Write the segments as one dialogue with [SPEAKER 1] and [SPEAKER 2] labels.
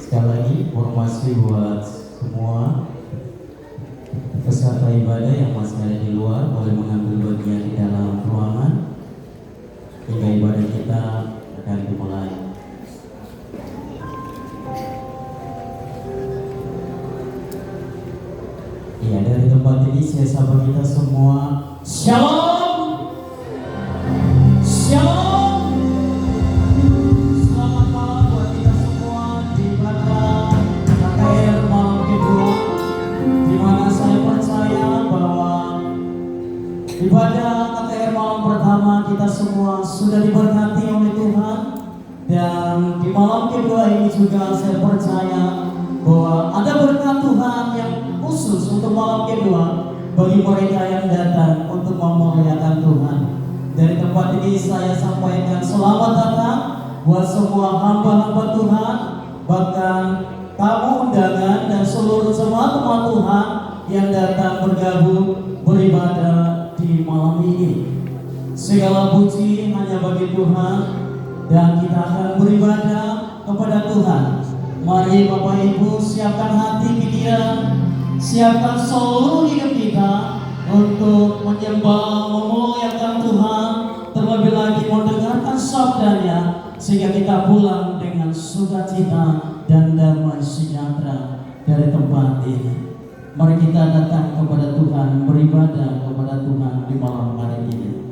[SPEAKER 1] Sekali lagi, informasi buat semua peserta ibadah yang masih ada di luar boleh mengambil bagian di dalam ruangan hingga ibadah kita akan dimulai. Iya, dari tempat ini saya sapa kita semua. Shalom, shalom. Ibadah KTR malam pertama kita semua sudah diberkati oleh Tuhan, dan di malam kedua ini juga saya percaya bahwa ada berkat Tuhan yang khusus untuk malam kedua bagi mereka yang datang untuk memuliakan Tuhan. Dari tempat ini saya sampaikan selamat datang buat semua hamba-hamba Tuhan, bahkan tamu undangan dan seluruh jemaat Tuhan yang datang bergabung beribadah di malam ini. Segala puji hanya bagi Tuhan, dan kita akan beribadah kepada Tuhan. Mari Bapak Ibu siapkan hati, pikiran, siapkan seluruh hidup kita untuk menyembah, memuliakan Tuhan, terlebih lagi mendengarkan sabdanya, sehingga kita pulang dengan sukacita dan damai sejahtera dari tempat ini. Mari kita datang kepada Tuhan, beribadah kepada Tuhan di malam hari ini.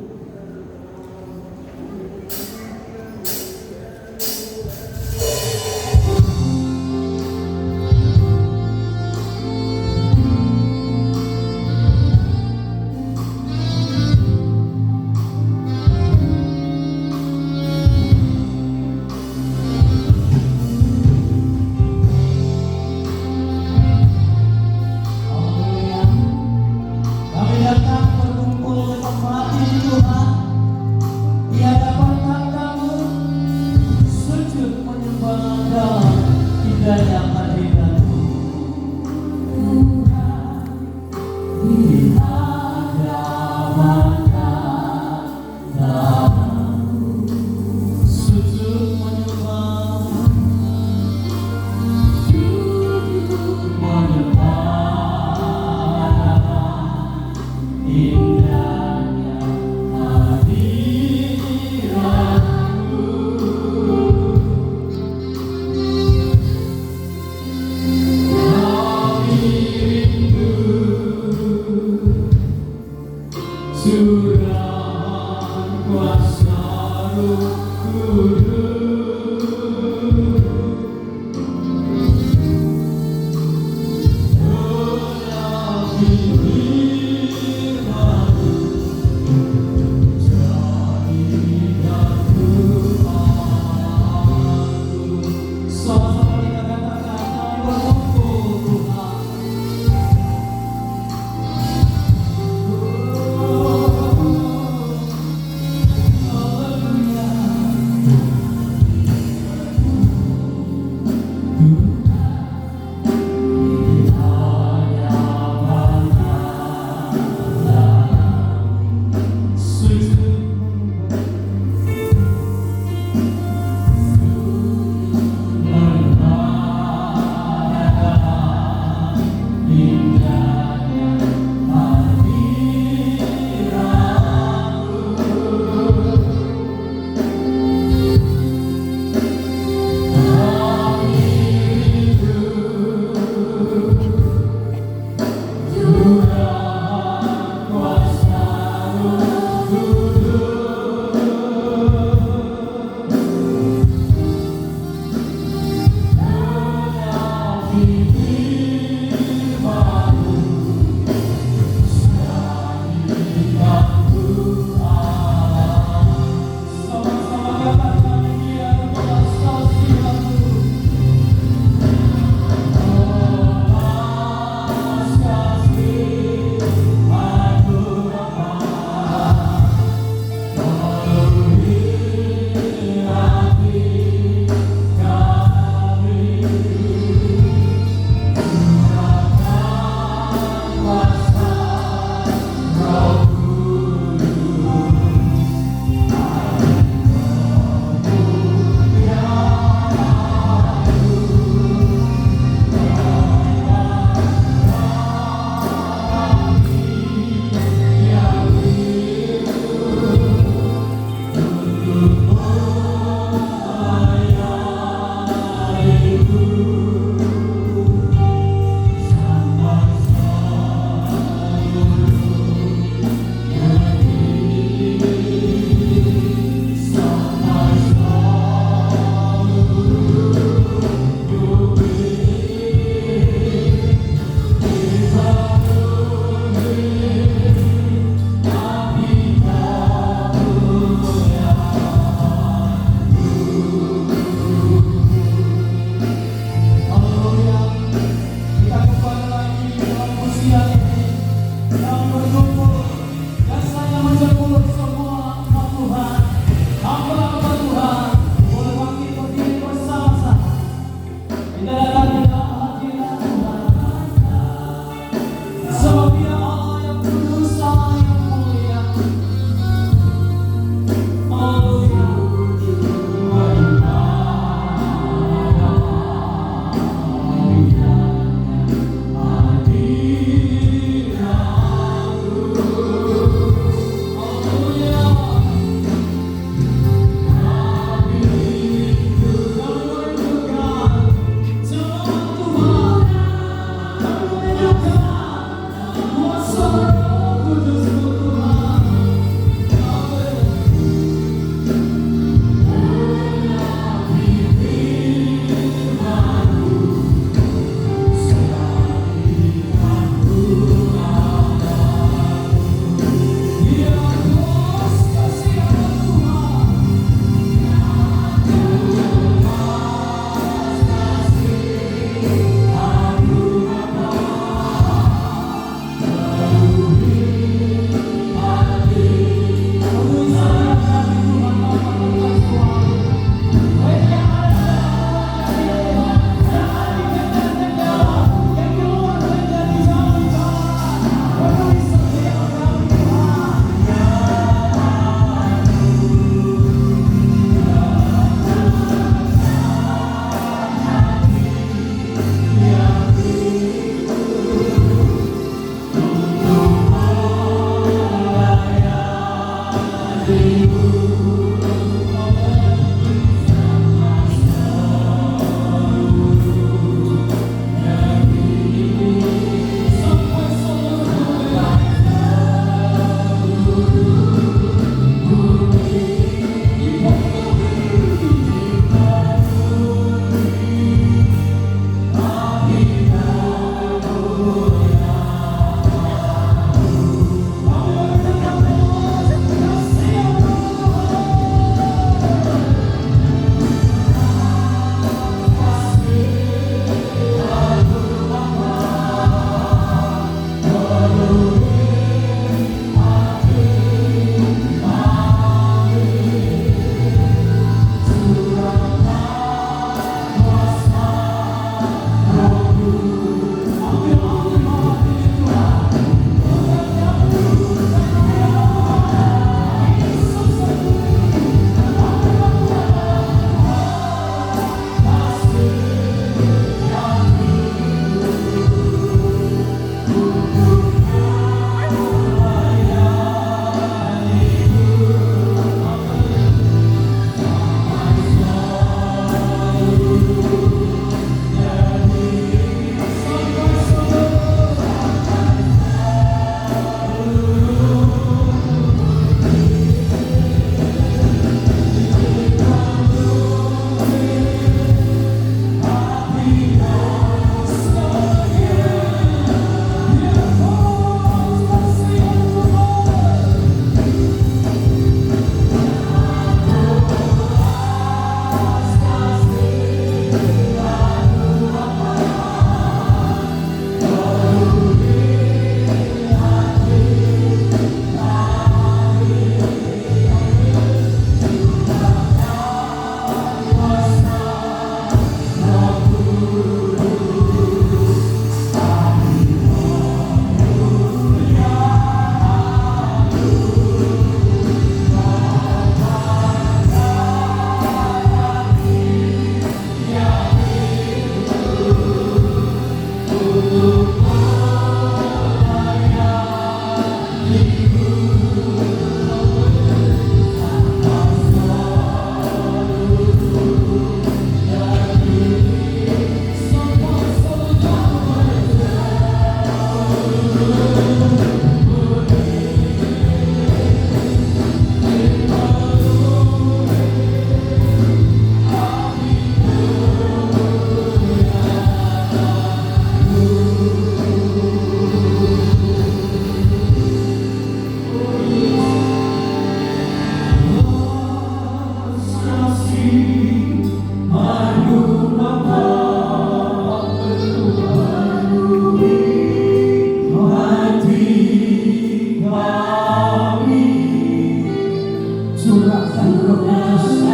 [SPEAKER 1] Roh Kudus.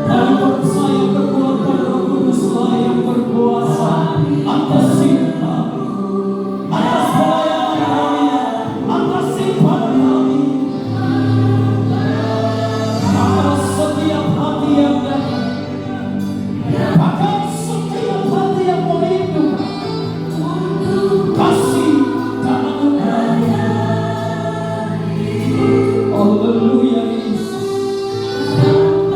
[SPEAKER 1] Kami percaya kekuatan Roh Kuduslah yang berkuasa atas hidup kami, atas pelayanan kami, atas ibadah kami, atas setiap hati yang datang, bahkan setiap hati yang merindu kasih dan anugerah. Haleluya Yesus. Sampai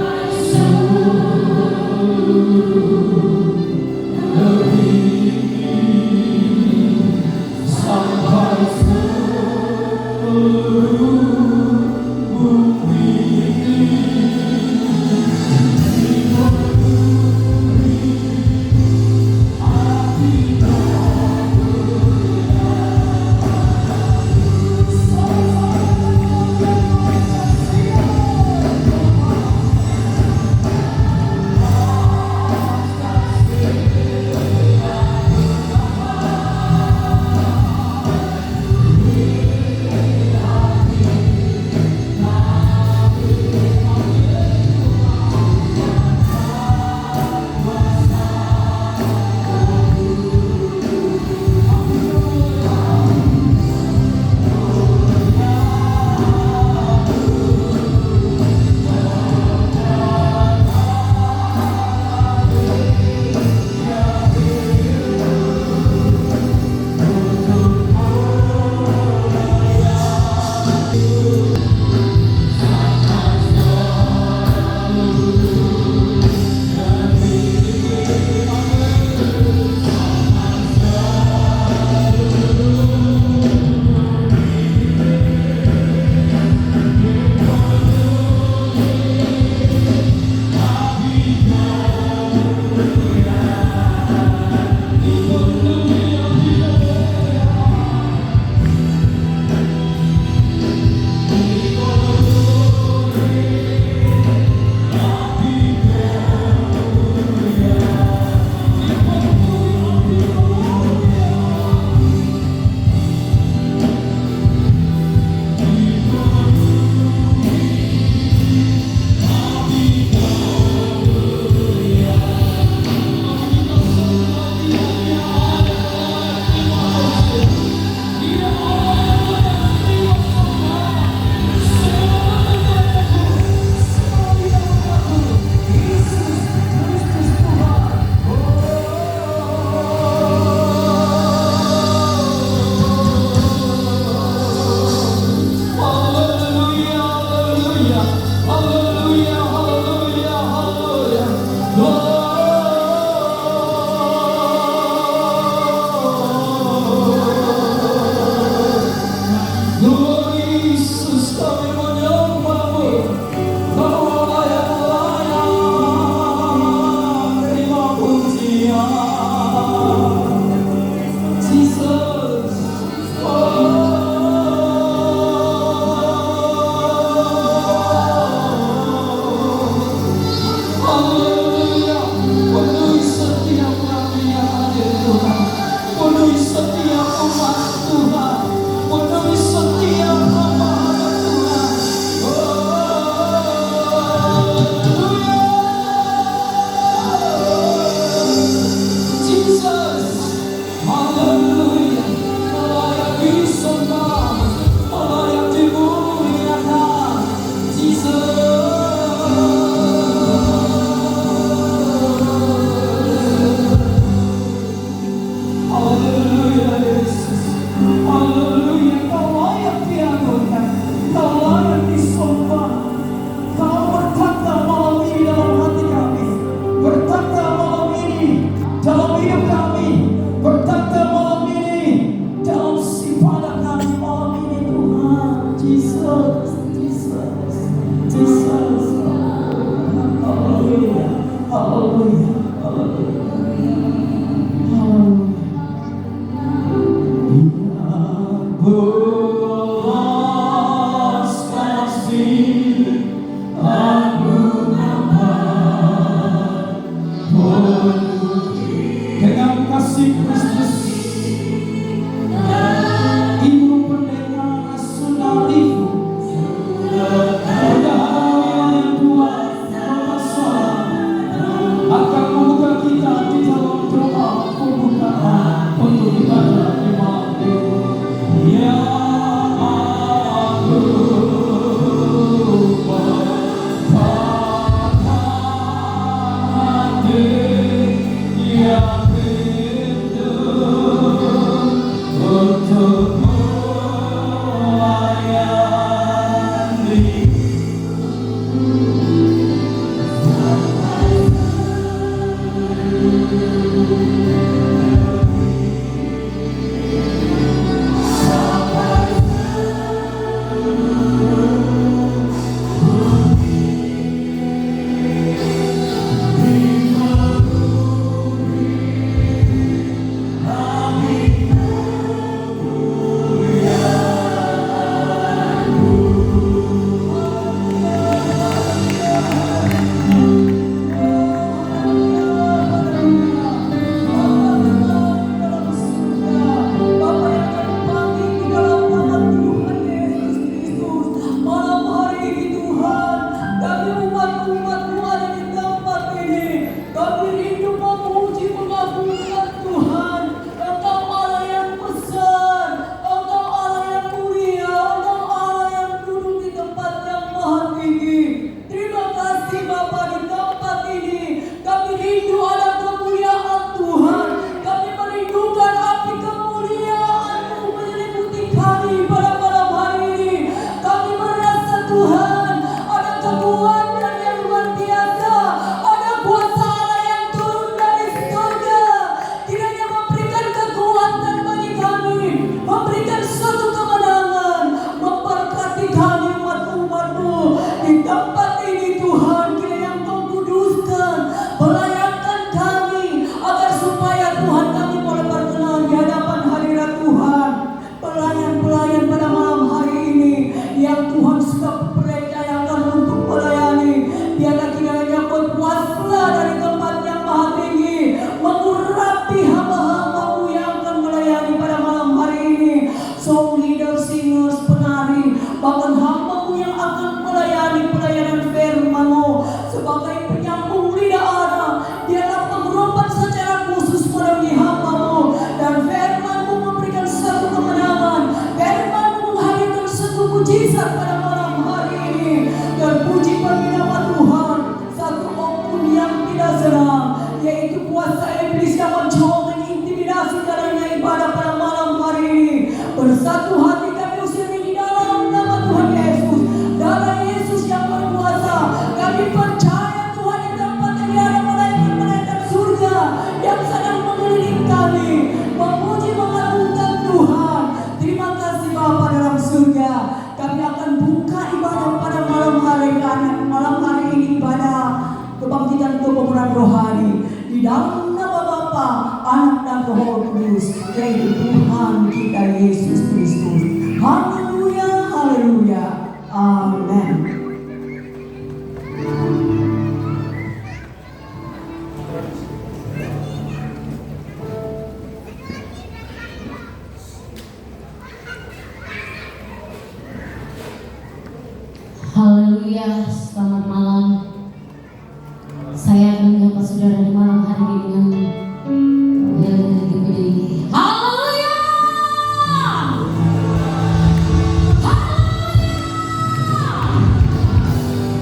[SPEAKER 2] kehidupan rohani di dalam nama Bapa, Anak dan Roh Kudus, yaitu Tuhan kita Yesus Kristus. Haleluya, haleluya, amin.
[SPEAKER 3] Haleluya, selamat malam. Saya akan menyapa saudara di malam hari ini dengan yang gede ini. Haleluya!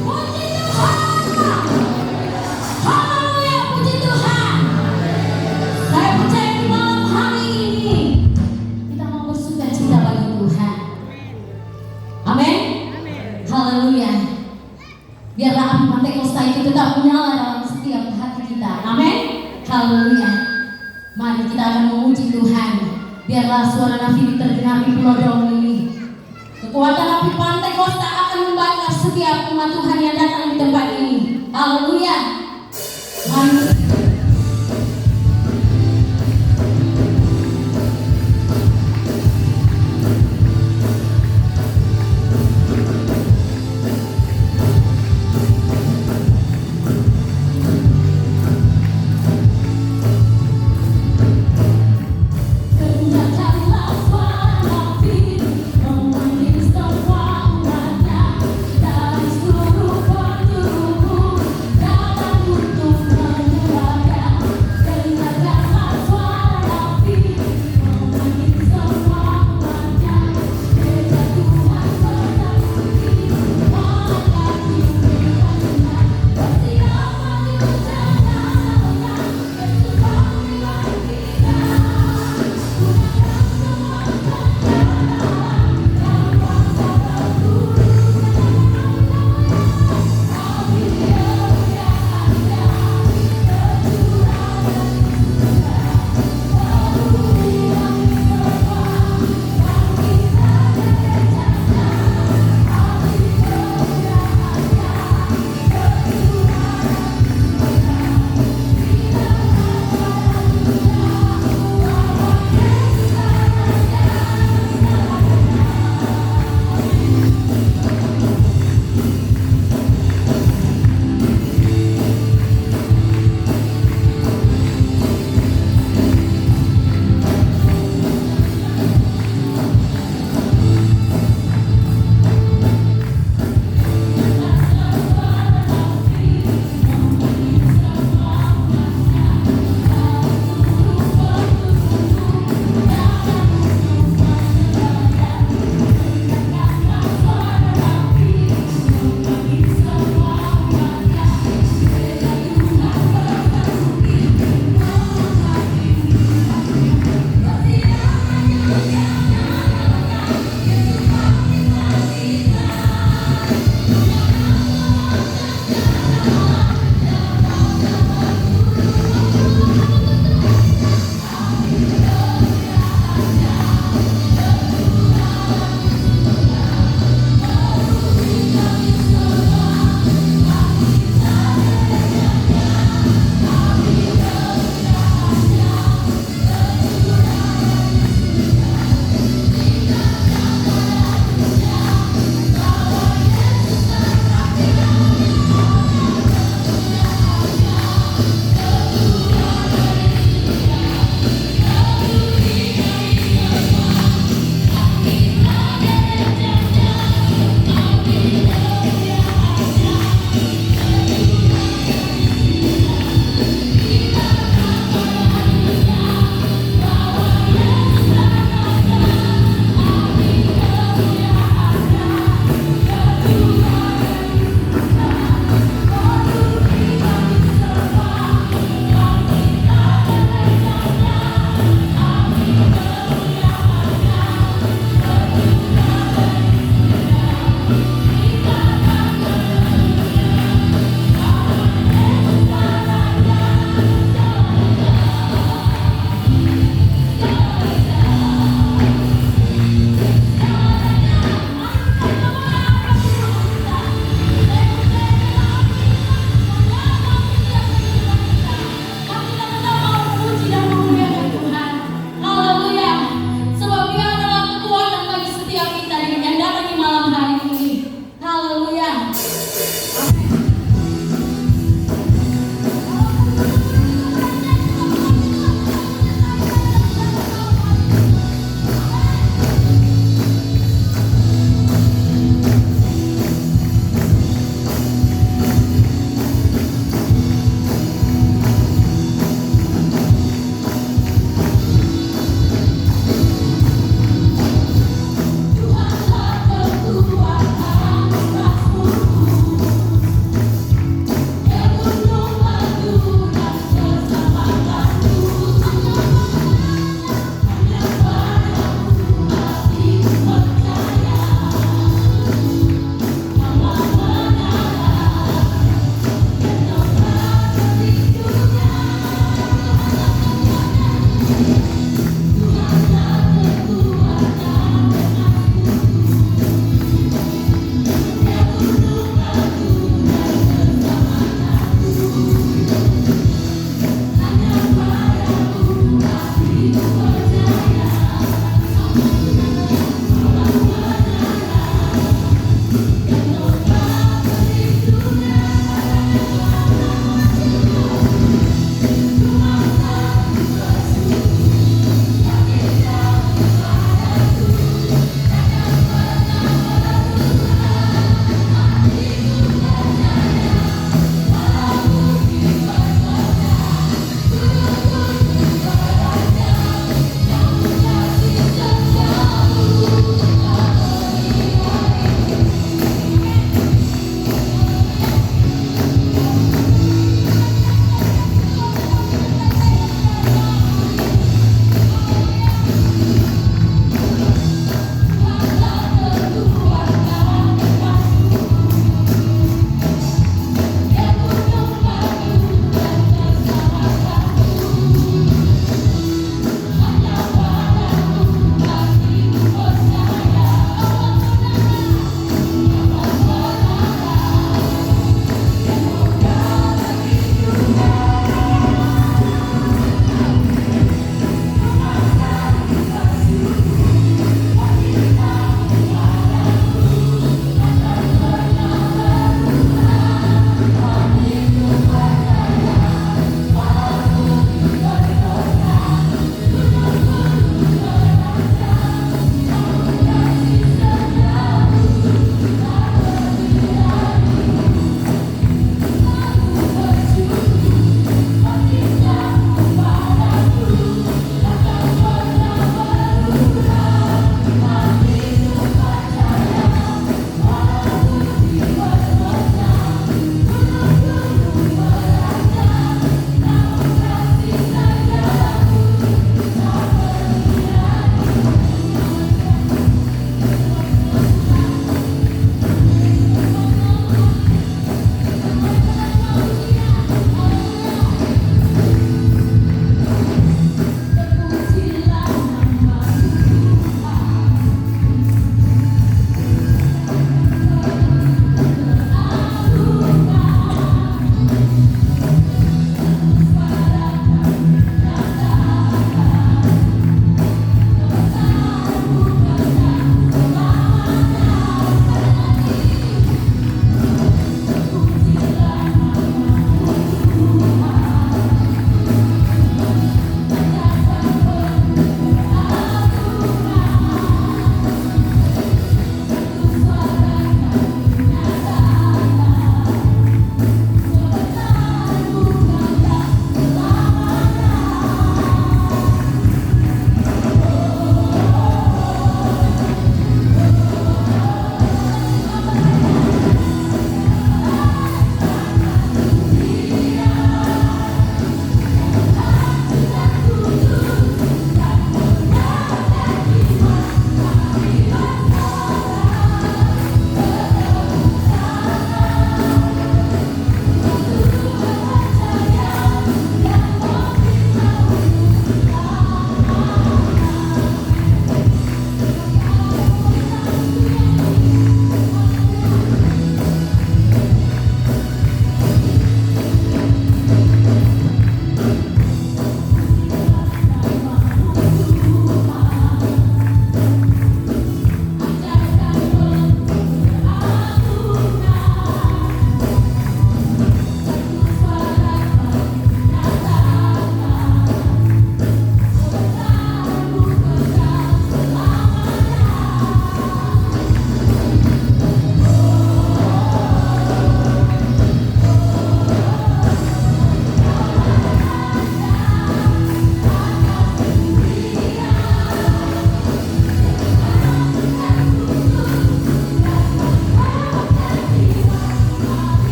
[SPEAKER 3] Puji Tuhan! Haleluya, puji Tuhan! Saya percaya di malam hari ini kita mau bersuka cita bagi Tuhan. Amin. Haleluya. Biarlah api Pentakosta itu tetap menyala dalam setiap hati kita. Amin. Haleluya. Mari kita akan memuji Tuhan. Biarlah suara nafiri terdengar di pulau Dom ini. Kekuatan api Pentakosta akan membakar setiap umat Tuhan yang datang di tempat ini. Haleluya. Mari. Dari seluruh penjuru datang untuk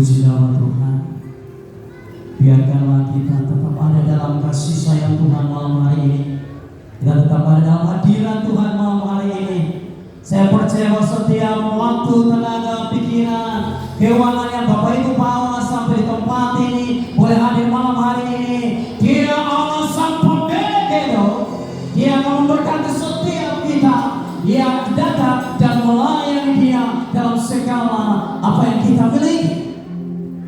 [SPEAKER 1] Puji nama Tuhan. Biarkanlah kita tetap ada dalam kasih sayang Tuhan malam hari ini. Kita tetap ada dalam hadirat Tuhan malam hari ini. Saya percaya bahwa setiap waktu, tenaga, pikiran, keuangan yang Bapak Ibu bawa sampai di tempat ini boleh hadir malam hari ini. Dia Allah sang pemilik, Dia akan memberkati setiap kita. Dia datang dan melayani Dia dalam segala apa yang kita miliki.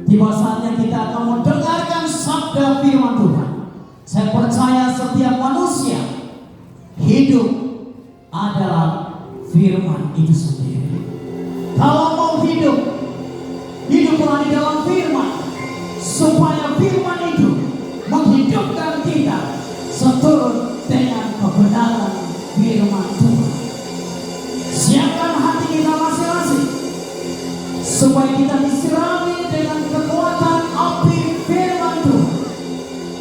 [SPEAKER 1] Tiba saatnya kita akan mendengarkan sabda firman Tuhan. Saya percaya setiap manusia hidup adalah firman itu sendiri. Kalau mau hidup, hiduplah di dalam firman, supaya firman itu menghidupkan kita seturut dengan kebenaran firman Tuhan. Siapkan hati kita masing-masing, supaya kita disirami dengan kekuatan api firman Tuhan,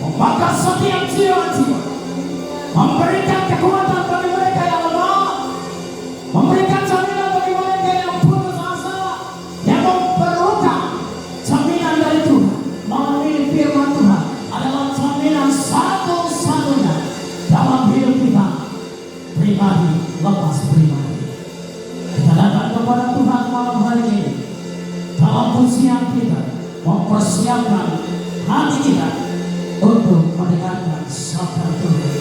[SPEAKER 1] membakar setiap jiwa-jiwa, memberikan kekuatan bagi mereka yang lemah, memberikan jaminan bagi mereka yang putus asa, yang memerlukan jaminan dari Tuhan. Malam ini firman Tuhan adalah jaminan satu-satunya dalam hidup kita, pribadi lepas pribadi. Kita datang kepada Tuhan malam hari ini dalam pujian kita, mempersiapkan hati kita untuk mendengarkan sabda Tuhan.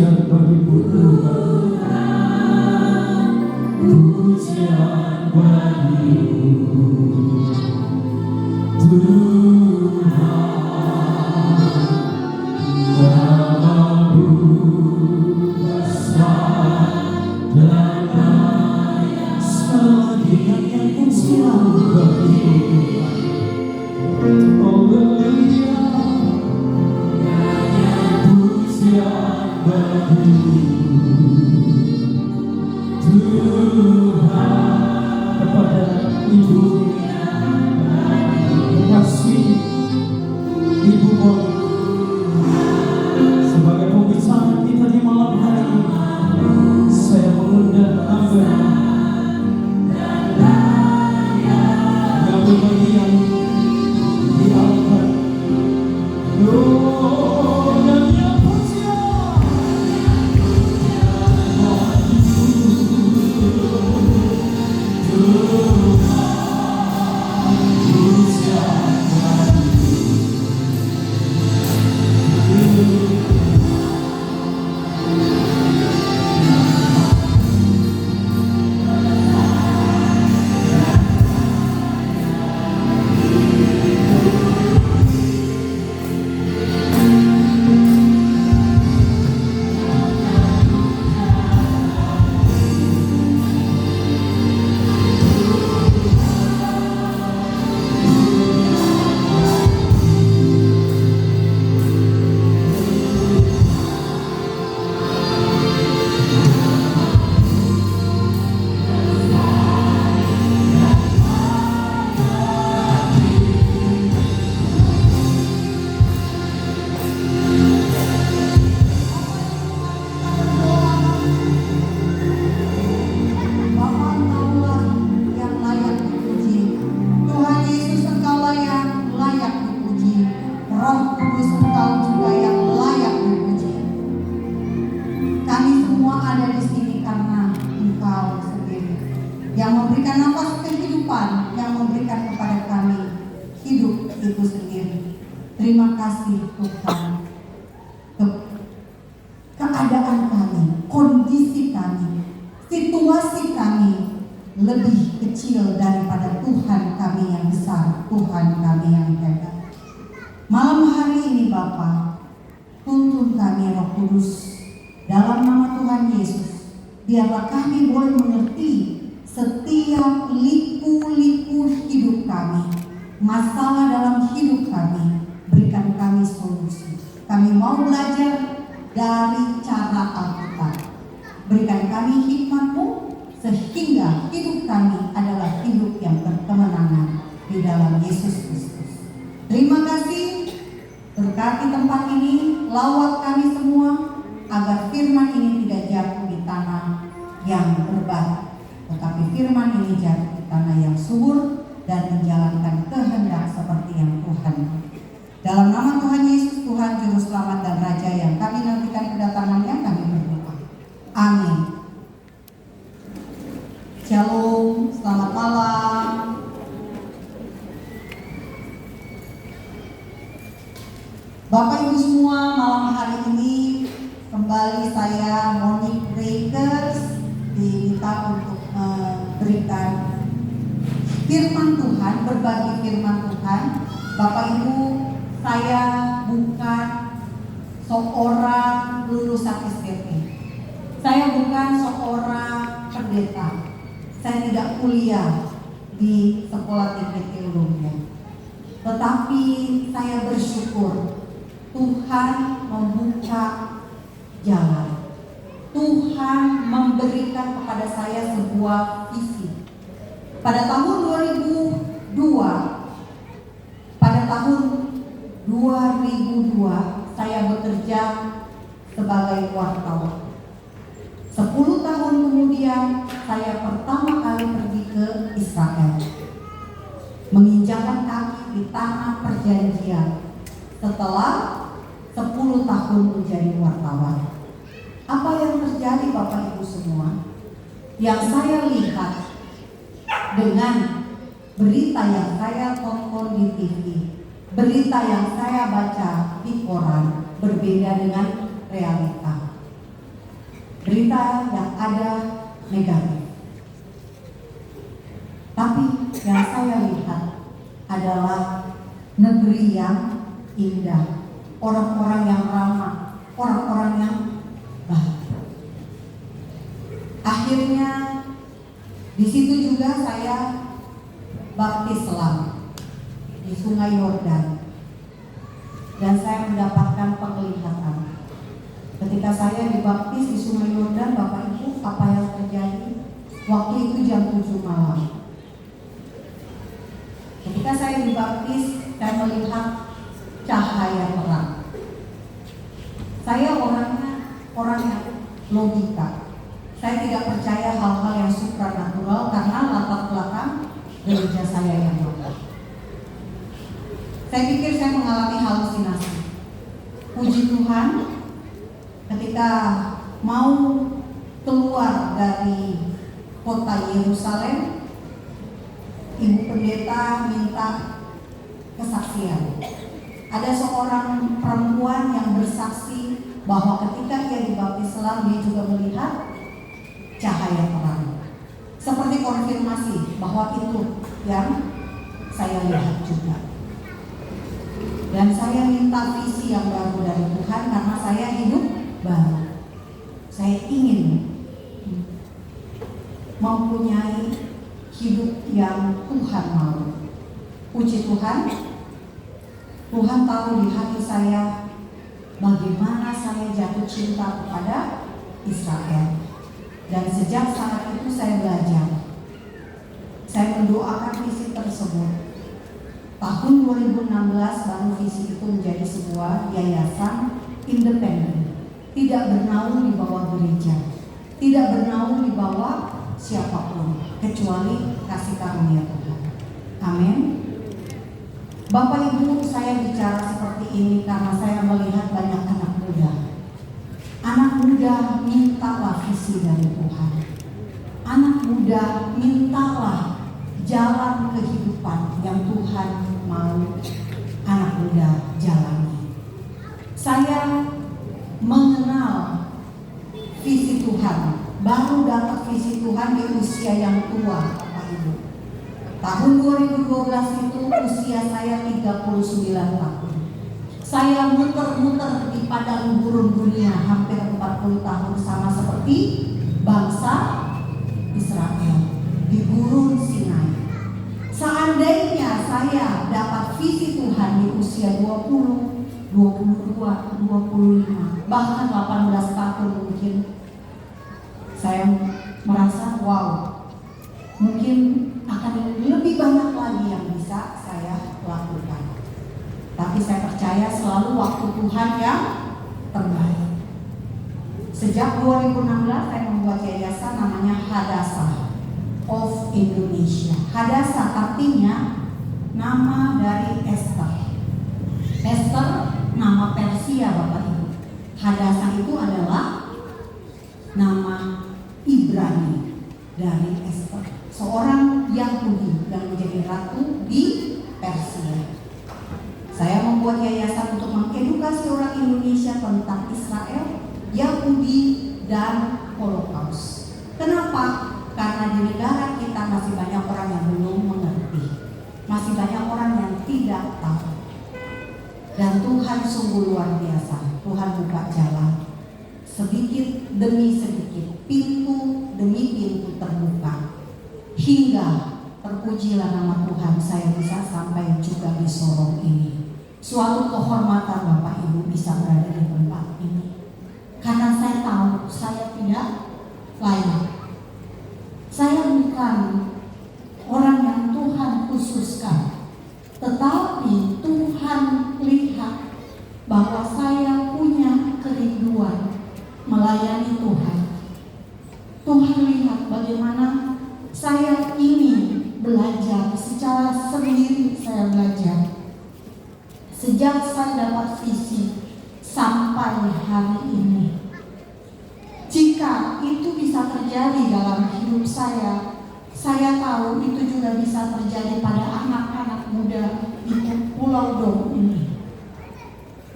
[SPEAKER 1] pujian bagimu Tuhan, pujian bagimu Tuhan, namamu besar dan baik. Sekali lagi yang pujian bagimu. Haleluya, pujian bagimu Tuhan. Kepada Ibu kasih Ibu Moni sebagai pembicara kita di malam hari ini, saya mengundang Anda yang berbagian di altar. Oh, dan yang pujian
[SPEAKER 2] yang memberikan nafas kehidupan, yang memberikan kepada kami hidup itu sendiri. Terima kasih Tuhan. Keadaan kami, kondisi kami, situasi kami lebih kecil daripada Tuhan kami yang besar, Tuhan kami yang hebat. Malam hari ini Bapa, tuntun kami Roh Kudus dalam nama Tuhan Yesus. Biarlah kami boleh mengerti setiap liku-liku hidup kami, masalah dalam hidup kami, berikan kami solusi. Kami mau belajar dari cara Alkitab. Berikan kami hikmat-Mu sehingga hidup kami adalah hidup yang berkemenangan di dalam Yesus Kristus. Terima kasih, berkati tempat ini, lawat kami semua agar firman ini tidak jatuh di tanah yang berbatu, tetapi firman ini jatuh di tanah yang subur dan menjalankan kehendak seperti yang Tuhan. Dalam nama Tuhan Yesus, Tuhan Juru Selamat dan Raja yang kami nantikan kedatangannya, kami berdoa. Amin. Shalom, selamat malam. Bapak Ibu semua, malam hari ini kembali saya Moni Breakers diminta untuk memberikan firman Tuhan, berbagi firman Tuhan. Bapak Ibu, saya bukan seorang lulusan SPP. Saya bukan seorang pendeta. Saya tidak kuliah di sekolah tinggi teologi. Tetapi saya bersyukur Tuhan membuka jalan. Tuhan memberikan kepada saya sebuah visi. Pada tahun 2002 saya bekerja sebagai wartawan. 10 tahun kemudian saya pertama kali pergi ke Israel, menginjakkan kaki di tanah perjanjian setelah 10 tahun menjadi wartawan. Apa yang terjadi Bapak Ibu semua? Yang saya lihat dengan berita yang saya tonton di TV, berita yang saya baca di koran berbeda dengan realita. berita yang ada negatif. Tapi yang saya lihat adalah negeri yang indah, orang-orang yang ramah, orang-orang yang baik. Akhirnya di situ juga saya baptis selam di Sungai Yordan, dan saya mendapatkan penglihatan. Ketika saya dibaptis di Sungai Yordan, Bapak Ibu, apa yang terjadi? Waktu itu jam 7 malam. Ketika saya dibaptis, saya melihat cahaya terang. Saya orang yang logika. Saya tidak percaya hal-hal yang supranatural karena latar belakang gereja saya yang lama. Saya pikir saya mengalami halusinasi. Puji Tuhan, ketika mau keluar dari kota Yerusalem, Ibu Pendeta minta kesaksian. Ada seorang perempuan yang bersaksi bahwa ketika ia dibaptis selam, dia juga melihat cahaya terang. Seperti konfirmasi bahwa itu yang saya lihat juga. Dan saya minta visi yang baru dari Tuhan karena saya hidup baru. Saya ingin mempunyai hidup yang Tuhan mau. Puji Tuhan, Tuhan tahu di hati saya bagaimana saya jatuh cinta kepada Israel. Dan sejak saat itu saya belajar. Saya mendoakan visi tersebut. Tahun 2016 baru visi itu menjadi sebuah yayasan independen, tidak bernaung di bawah gereja, tidak bernaung di bawah siapapun kecuali kasih karunia Tuhan. Amin. Bapak Ibu, saya bicara seperti ini karena saya melihat banyak anak muda. Anak muda, mintalah visi dari Tuhan. Anak muda, mintalah jalan kehidupan yang Tuhan mau anak muda jalani. Saya mengenal visi Tuhan, baru dapat visi Tuhan di usia yang tua, Bapak Ibu. Tahun 2012 itu usia saya 39 tahun. Saya muter-muter di padang gurun dunia hampir 40 tahun, sama seperti bangsa Israel di gurun Sinai. Seandainya saya dapat visi Tuhan di usia 20, 22, 25, bahkan 18 tahun mungkin, saya merasa wow, mungkin akan lebih banyak lagi yang bisa saya lakukan. Tapi saya percaya selalu waktu Tuhan yang terbaik. Sejak 2016 saya membuat yayasan namanya Hadassah of Indonesia. Hadassah artinya nama dari Esther. Esther nama Persia, Bapak Ibu. Hadassah itu adalah nama Ibrani dari Esther, seorang Yahudi yang menjadi ratu di Persia. Saya membuat yayasan untuk mengedukasi orang Indonesia tentang Israel, Yahudi, dan Holocaust. Kenapa? Karena di negara kita masih banyak orang yang belum mengerti, masih banyak orang yang tidak tahu. Dan Tuhan sungguh luar biasa. Tuhan buka jalan sedikit demi sedikit, pintu demi pintu terbuka, hingga terpujilah nama Tuhan, saya bisa sampai juga di Sorong ini. Suatu kehormatan Bapak Ibu bisa berada di tempat ini, karena saya tahu saya tidak layak. Saya bukan orang yang Tuhan khususkan, tetapi Tuhan lihat bahwa saya punya kerinduan melayani Tuhan. Tuhan lihat bagaimana saya ingin belajar secara sendiri. Saya belajar sejak saya dapat visi sampai hari ini. Jika itu bisa terjadi dalam hidup saya tahu itu juga bisa terjadi pada anak-anak muda di Pulau Dom ini.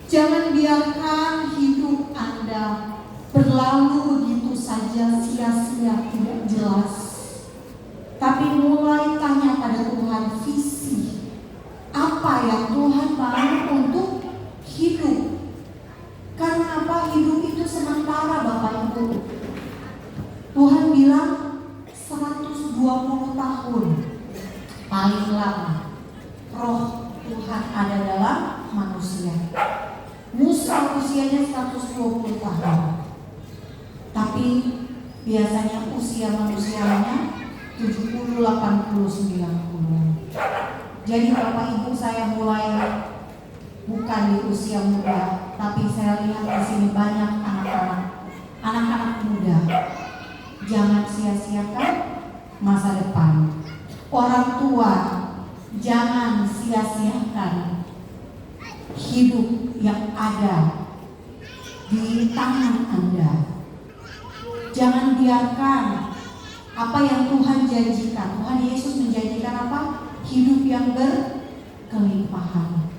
[SPEAKER 2] Jangan biarkan hidup Anda berlalu begitu
[SPEAKER 3] saja sia-sia tidak jelas. Tapi mulai tanya pada Tuhan visi apa yang Tuhan mau untuk hidup. Karena apa? Hidup itu sementara Bapak Ibu. Tuhan bilang 120 tahun paling lama roh Tuhan ada dalam manusia. Musa usianya 120 tahun. Tapi biasanya usia manusianya 70, 80, 90. Jadi Bapak Ibu, saya mulai bukan di usia muda, tapi saya lihat di sini banyak anak-anak muda. Jangan sia-siakan masa depan. Orang tua, jangan sia-siakan hidup yang ada di tangan Anda. Jangan biarkan apa yang Tuhan janjikan. Tuhan Yesus menjanjikan apa? Hidup yang berkelimpahan,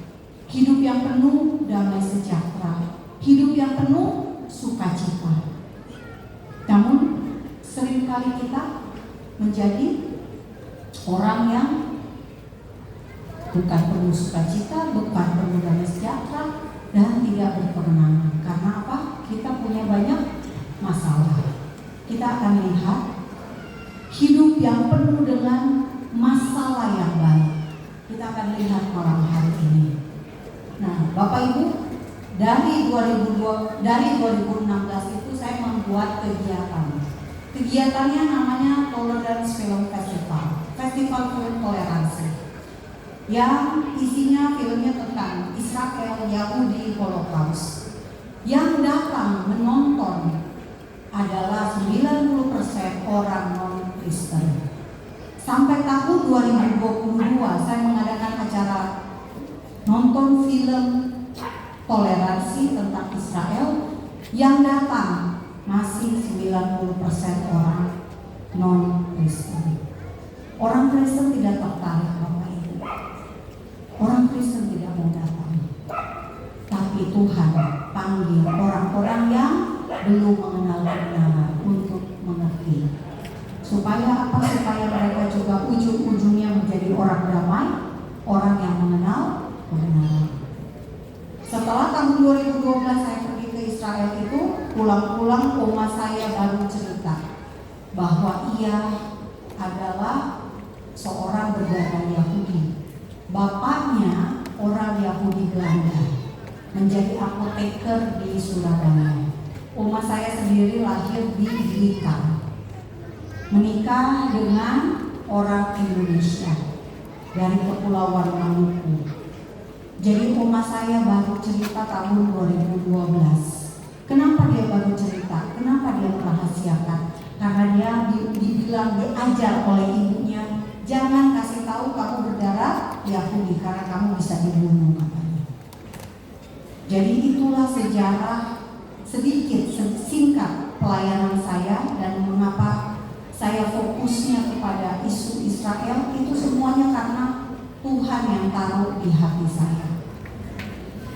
[SPEAKER 3] hidup yang penuh damai sejahtera, hidup yang penuh sukacita. Namun seringkali kita menjadi orang yang bukan penuh sukacita, bukan penuh damai sejahtera, dan tidak berkemenangan. Karena apa? Kita punya banyak masalah. Kita akan lihat hidup yang penuh dengan masalah yang baik. Kita akan lihat malam hari ini. Nah, Bapak Ibu, dari 2016 itu saya membuat kegiatan. Kegiatannya namanya Tolerance Film Festival, Festival Film Toleransi, yang isinya filmnya tentang Israel, Yahudi, Holocaust. Yang datang menonton adalah 90% orang non-Kristen. Sampai tahun 2022 saya mengadakan acara nonton film toleransi tentang Israel, yang datang masih 90% orang non-Kristen. Orang Kristen tidak tertarik Bapak Ibu. Orang Kristen tidak mau datang. Tapi Tuhan panggil orang-orang yang belum mengenal kebenaran untuk mengerti. Supaya apa? Supaya mereka juga ujung-ujungnya menjadi orang damai, orang yang mengenal kebenaran. Setelah tahun 2012 saya pergi ke Israel itu, pulang-pulang oma saya baru cerita bahwa ia adalah seorang berdarah Yahudi. Bapaknya orang Yahudi Belanda, menjadi apoteker di Surabaya. Oma saya sendiri lahir di Blitar, menikah dengan orang Indonesia dari Kepulauan Maluku. Jadi oma saya baru cerita tahun 2012. Kenapa dia baru cerita? Kenapa dia merahasiakan? Karena dia dibilang, diajar oleh ibunya, jangan kasih tahu kamu berdarah Yahudi karena kamu bisa dibunuh katanya. Jadi itulah sejarah sedikit singkat pelayanan saya, dan mengapa saya fokusnya kepada isu Israel itu semuanya karena Tuhan yang taruh di hati saya.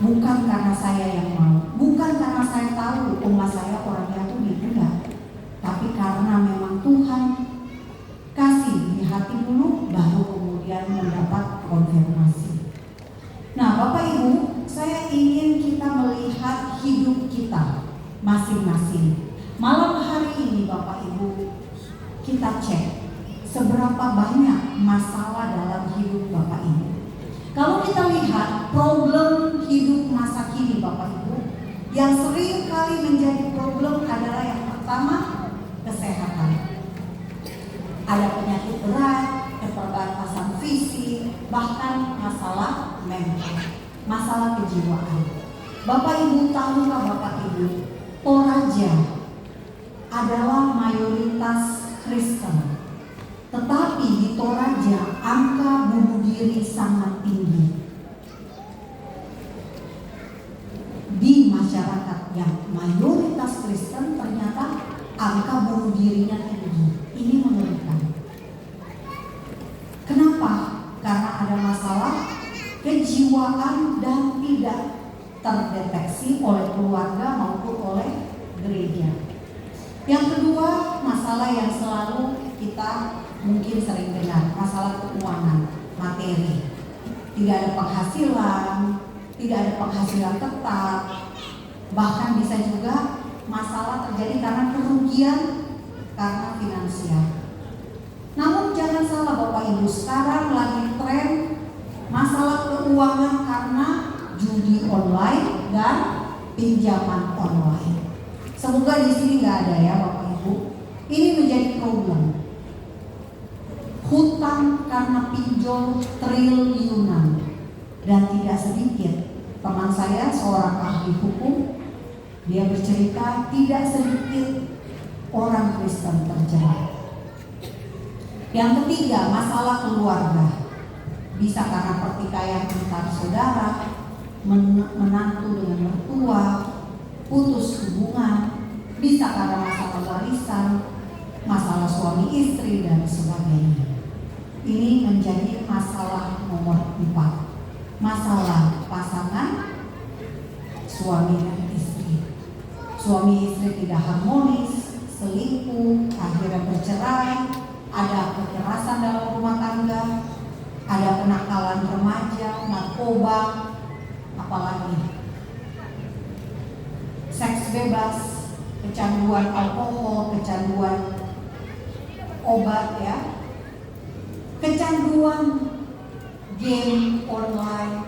[SPEAKER 3] Bukan karena saya yang mau, bukan karena saya tahu oma saya orang Yahudi, enggak. Tapi karena memang Tuhan kasih di hati dulu, baru kemudian mendapat konfirmasi. Nah Bapak Ibu, saya ingin kita melihat hidup kita masing-masing. Malam hari ini Bapak Ibu, kita cek seberapa banyak masalah dalam hidup Bapak Ibu. Kalau kita lihat problem hidup masa kini Bapak Ibu, yang sering kali menjadi problem adalah yang pertama, kesehatan. Ada penyakit berat, keterbatasan fisik, bahkan masalah mental, masalah kejiwaan. Bapak Ibu tahukah Bapak Ibu, Toraja adalah mayoritas Kristen. Tetapi di Toraja angka bunuh diri sangat tinggi. Di masyarakat yang mayoritas Kristen ternyata angka bunuh dirinya tinggi. Ini mengerikan. Kenapa? Karena ada masalah kejiwaan dan tidak terdeteksi oleh keluarga maupun oleh gereja.
[SPEAKER 4] Yang kedua, masalah yang selalu kita mungkin sering dengar, masalah keuangan, materi. Tidak ada penghasilan tetap, bahkan bisa juga masalah terjadi karena kerugian karena finansial. Namun jangan salah Bapak Ibu, sekarang lagi tren masalah keuangan karena judi online dan pinjaman online. Semoga di sini nggak ada ya Bapak Ibu. Ini menjadi problem. Hutang karena pinjol triliunan, dan tidak sedikit. Teman saya seorang ahli hukum, dia bercerita tidak sedikit orang Kristen terjerat. Yang ketiga, masalah keluarga. Bisa karena pertikaian antar saudara, menantu dengan mertua, putus hubungan, bisa karena masalah warisan, masalah suami istri dan sebagainya. Ini menjadi masalah nomor 4. Masalah pasangan suami dan istri. Suami istri tidak harmonis, selingkuh, akhirnya bercerai, ada kekerasan dalam rumah tangga, ada kenakalan remaja, narkoba, apalagi seks bebas, kecanduan alkohol, kecanduan obat ya, kecanduan game online,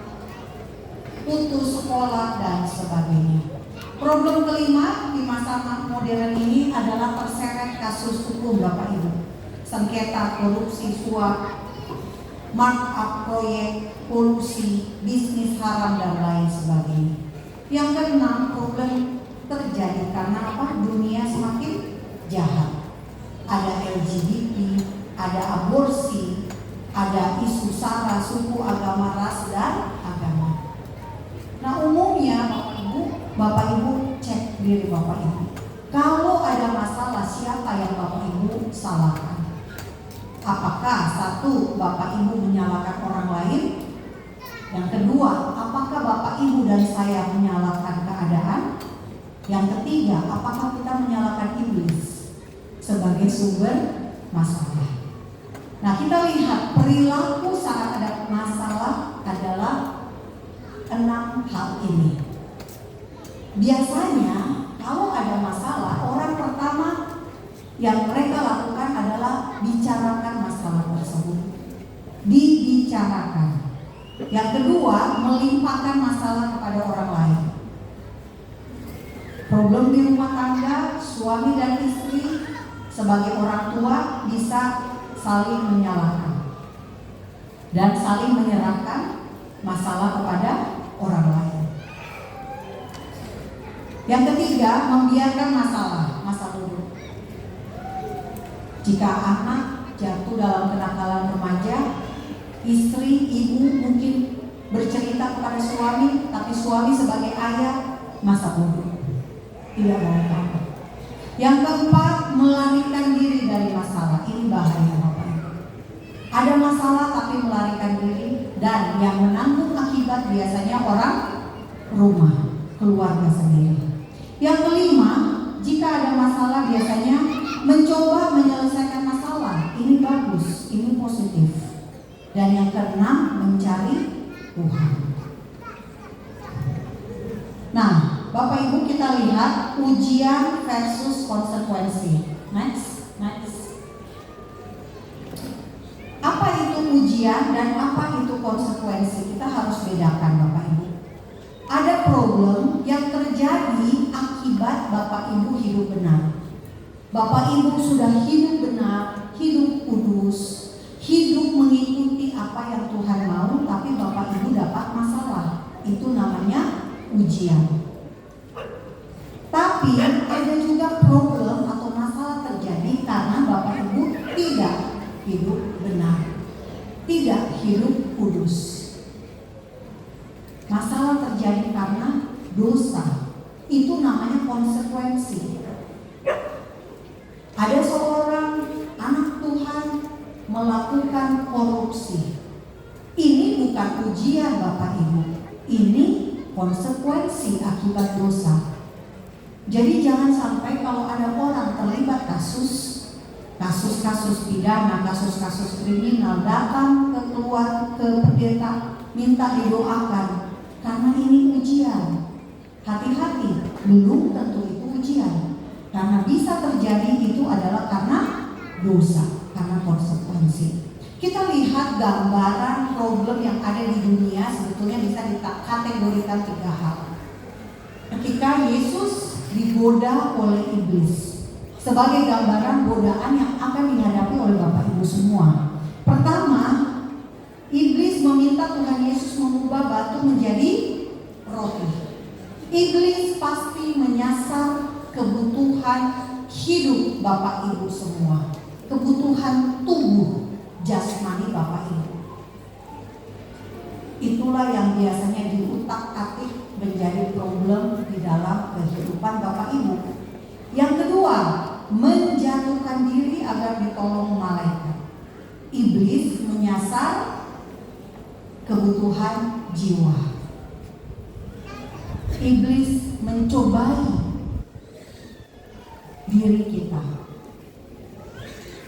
[SPEAKER 4] putus sekolah dan sebagainya. Problem kelima di masa modern ini adalah terseret kasus hukum Bapak Ibu. Sengketa, korupsi, suap, markup proyek, kolusi, bisnis haram dan lain sebagainya. Yang keenam, problem terjadi karena apa? Dunia semakin jahat. Ada LGBT, ada aborsi, ada isu sara, suku, agama, ras, dan agama. Nah umumnya Bapak Ibu cek diri Bapak Ibu. Kalau ada masalah, siapa yang Bapak Ibu salahkan? Apakah satu, Bapak Ibu menyalahkan orang lain? Yang kedua, apakah Bapak Ibu dan saya menyalahkan keadaan? Yang ketiga, apakah kita menyalahkan iblis sebagai sumber masalah? Nah kita lihat perilaku saat ada masalah adalah 6 hal ini. Biasanya kalau ada masalah, orang pertama yang mereka lakukan adalah bicarakan masalah tersebut. Dibicarakan. Yang kedua, melimpahkan masalah kepada orang lain. Problem di rumah tangga, suami dan istri sebagai orang tua bisa saling menyalahkan dan saling menyerahkan masalah kepada orang lain. Yang ketiga, membiarkan masa lalu. Jika anak jatuh dalam kenakalan remaja, istri, ibu mungkin bercerita kepada suami, tapi suami sebagai ayah masa bodoh, tidak mau tahu. Yang keempat, melarikan diri dari masalah. Ini bahaya Bapak Ibu. Ada masalah tapi melarikan diri, dan yang menanggung akibat biasanya orang rumah, keluarga sendiri. Yang kelima, jika ada masalah biasanya mencoba menyelesaikan masalah. Ini bagus, ini positif. Dan yang keenam, mencari Tuhan. Nah, Bapak Ibu kita lihat ujian versus konsekuensi. Next. Apa itu ujian dan apa itu konsekuensi? Kita harus bedakan Bapak Ibu. Ada problem yang terjadi akibat Bapak Ibu hidup benar. Bapak Ibu sudah hidup benar, hidup kudus, hidup mengikuti apa yang Tuhan mau, tapi Bapak Ibu dapat masalah. Itu namanya ujian. Tapi ada juga problem atau masalah terjadi karena Bapak Ibu tidak hidup benar, tidak hidup kudus. Masalah terjadi karena dosa. Itu namanya konsekuensi. Ada seorang anak Tuhan melakukan korupsi. Ini bukan ujian Bapak Ibu. Ini konsekuensi akibat dosa. Jadi jangan sampai kalau ada orang terlibat kasus-kasus pidana, kasus-kasus kriminal datang ke pendeta minta didoakan karena ini ujian. Hati-hati, belum tentu itu ujian. Karena bisa terjadi itu adalah karena dosa, karena konsekuensi. Kita lihat gambaran problem yang ada di dunia sebetulnya bisa dikategorikan 3 hal. Ketika Yesus digoda oleh iblis, sebagai gambaran godaan yang akan dihadapi oleh Bapak Ibu semua. Pertama, iblis meminta Tuhan Yesus mengubah batu menjadi roti. Iblis pasti menyasar kebutuhan hidup Bapak Ibu semua, kebutuhan tubuh jasmani Bapak Ibu. Itulah yang biasanya diutak-atik menjadi problem di dalam kehidupan Bapak Ibu. Yang kedua, menjatuhkan diri agar ditolong malaikat. Iblis menyasar kebutuhan jiwa. Iblis mencobai diri kita.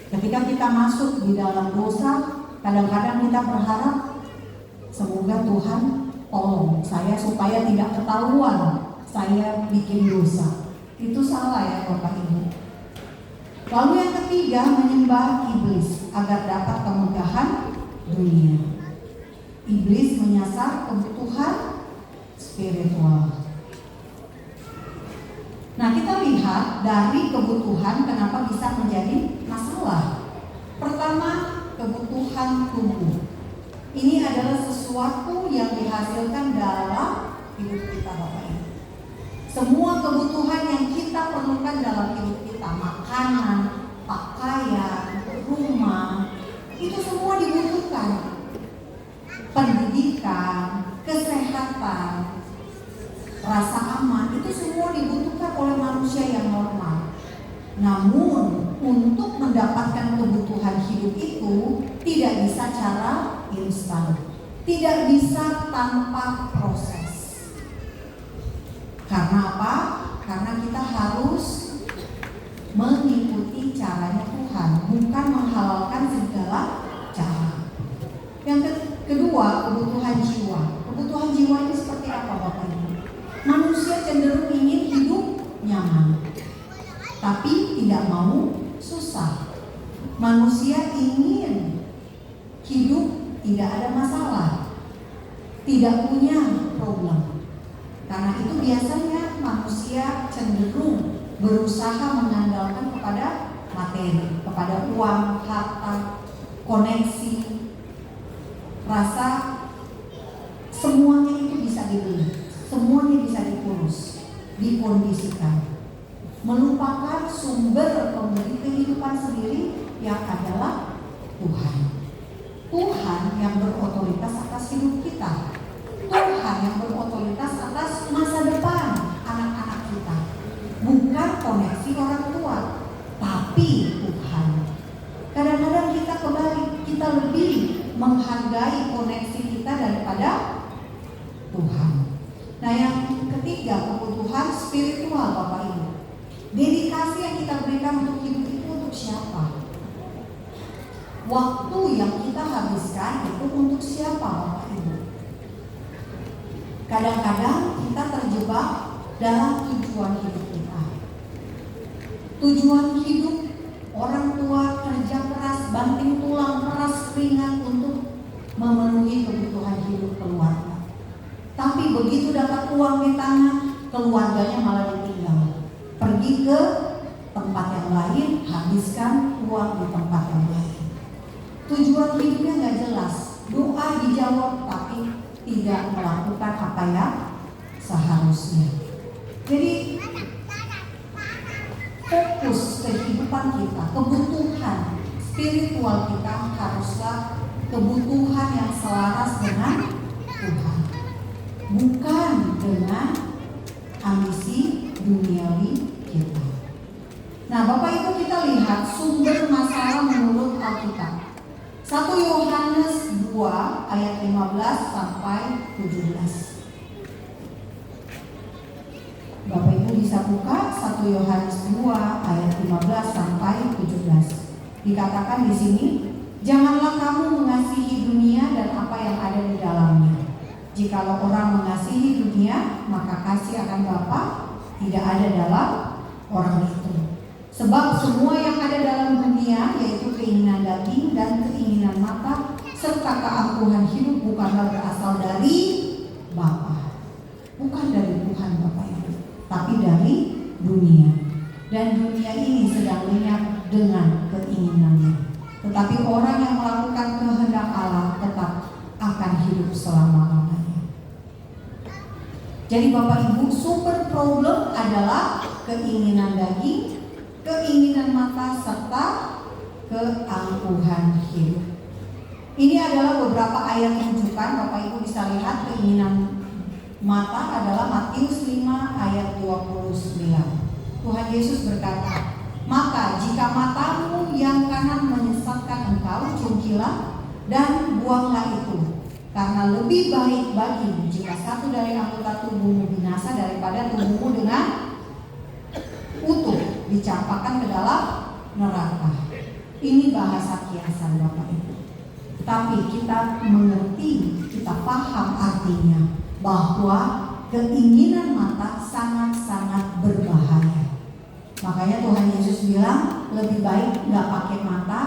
[SPEAKER 4] Ketika kita masuk di dalam dosa, kadang-kadang kita berharap semoga Tuhan tolong saya supaya tidak ketahuan saya bikin dosa. Itu salah ya Bapak Ibu. Lalu yang ketiga, menyembah iblis agar dapat kemegahan dunia. Iblis menyasar kebutuhan spiritual. Nah, kita lihat dari kebutuhan kenapa bisa menjadi masalah. Pertama, kebutuhan tubuh. Ini adalah sesuatu yang dihasilkan dalam hidup kita Bapak Ibu. Semua kebutuhan yang kita perlukan dalam hidup kita, makanan, pakaian, rumah, itu semua dibutuhkan. Pendidikan, kesehatan, rasa aman, itu semua dibutuhkan oleh manusia yang normal. Namun, untuk mendapatkan kebutuhan hidup itu tidak bisa cara instan, tidak bisa tanpa proses. Karena apa? Karena kita harus mengikuti caranya Tuhan, bukan menghalalkan segala cara. Yang kedua, kebutuhan jiwa. Kebutuhan jiwa ini seperti apa Bapak Ibu? Manusia cenderung ingin hidup nyaman, tapi tidak mau susah. Manusia ingin hidup tidak ada masalah, tidak punya problem. Karena itu biasanya manusia cenderung berusaha mengandalkan kepada materi, kepada uang, harta, koneksi, rasa semuanya itu bisa dibeli, semuanya bisa diurus, dikondisikan, melupakan sumber pemberi kehidupan sendiri yang adalah Tuhan. Tuhan yang berotoritas atas hidup kita, Tuhan yang berotoritas atas masa depan anak-anak kita, bukan koneksi orang tua, tapi Tuhan. Kadang-kadang kita kebalik, kita lebih menghargai koneksi kita daripada Tuhan. Nah, yang ketiga, kebutuhan spiritual Bapak Ibu. Dedikasi yang kita berikan untuk hidup itu untuk siapa? Waktu yang kita habiskan itu untuk siapa Bapak Ibu? Kadang-kadang kita terjebak dalam tujuan hidup kita. Tujuan hidup orang tua kerja keras, banting tulang, keras keringat untuk memenuhi kebutuhan hidup keluarga. Tapi begitu dapat uang di tangan, keluarganya malah ditinggal. Pergi ke tempat yang lain, habiskan uang di tempat yang lain. Tujuan hidupnya nggak jelas, doa dijawab tapi tidak melakukan apa yang seharusnya. Jadi fokus kehidupan kita, kebutuhan spiritual kita haruslah kebutuhan yang selaras dengan Tuhan, bukan dengan ambisi duniawi kita. Nah, Bapak Ibu, kita lihat sumber masalah menurut Alkitab. 1 Yohanes 2 ayat 15 sampai 17. Bapak Ibu bisa buka 1 Yohanes 2 ayat 15 sampai Dikatakan di sini, janganlah kamu mengasihi dunia dan apa yang ada di dalamnya. Jikalau orang mengasihi dunia, maka kasih akan Bapa tidak ada dalam orang itu. Sebab semua yang ada dalam dunia, yaitu keinginan daging dan keinginan mata, serta keangkuhan hidup, bukanlah berasal dari Bapa. Bukan dari Tuhan Bapak Ibu, tapi dari dunia. Dan dunia ini sedang lenyap dengan keinginannya. Tetapi orang yang melakukan kehendak Allah tetap akan hidup selama-lamanya. Jadi Bapak Ibu, sumber problem adalah keinginan daging, keinginan mata, serta keangkuhan hidup. Ini adalah beberapa ayat rujukan. Bapak Ibu bisa lihat keinginan mata adalah Matius 5 ayat 29. Tuhan Yesus berkata, maka jika matamu yang kanan menyesatkan engkau, cungkilah dan buanglah itu. Karena lebih baik bagimu jika satu dari anggota tubuhmu binasa daripada tubuhmu dengan utuh dicampakkan ke dalam neraka. Ini bahasa kiasan Bapak Ibu. Tapi kita mengerti, kita paham artinya bahwa keinginan mata sangat-sangat berbahaya. Makanya Tuhan Yesus bilang lebih baik nggak pakai mata,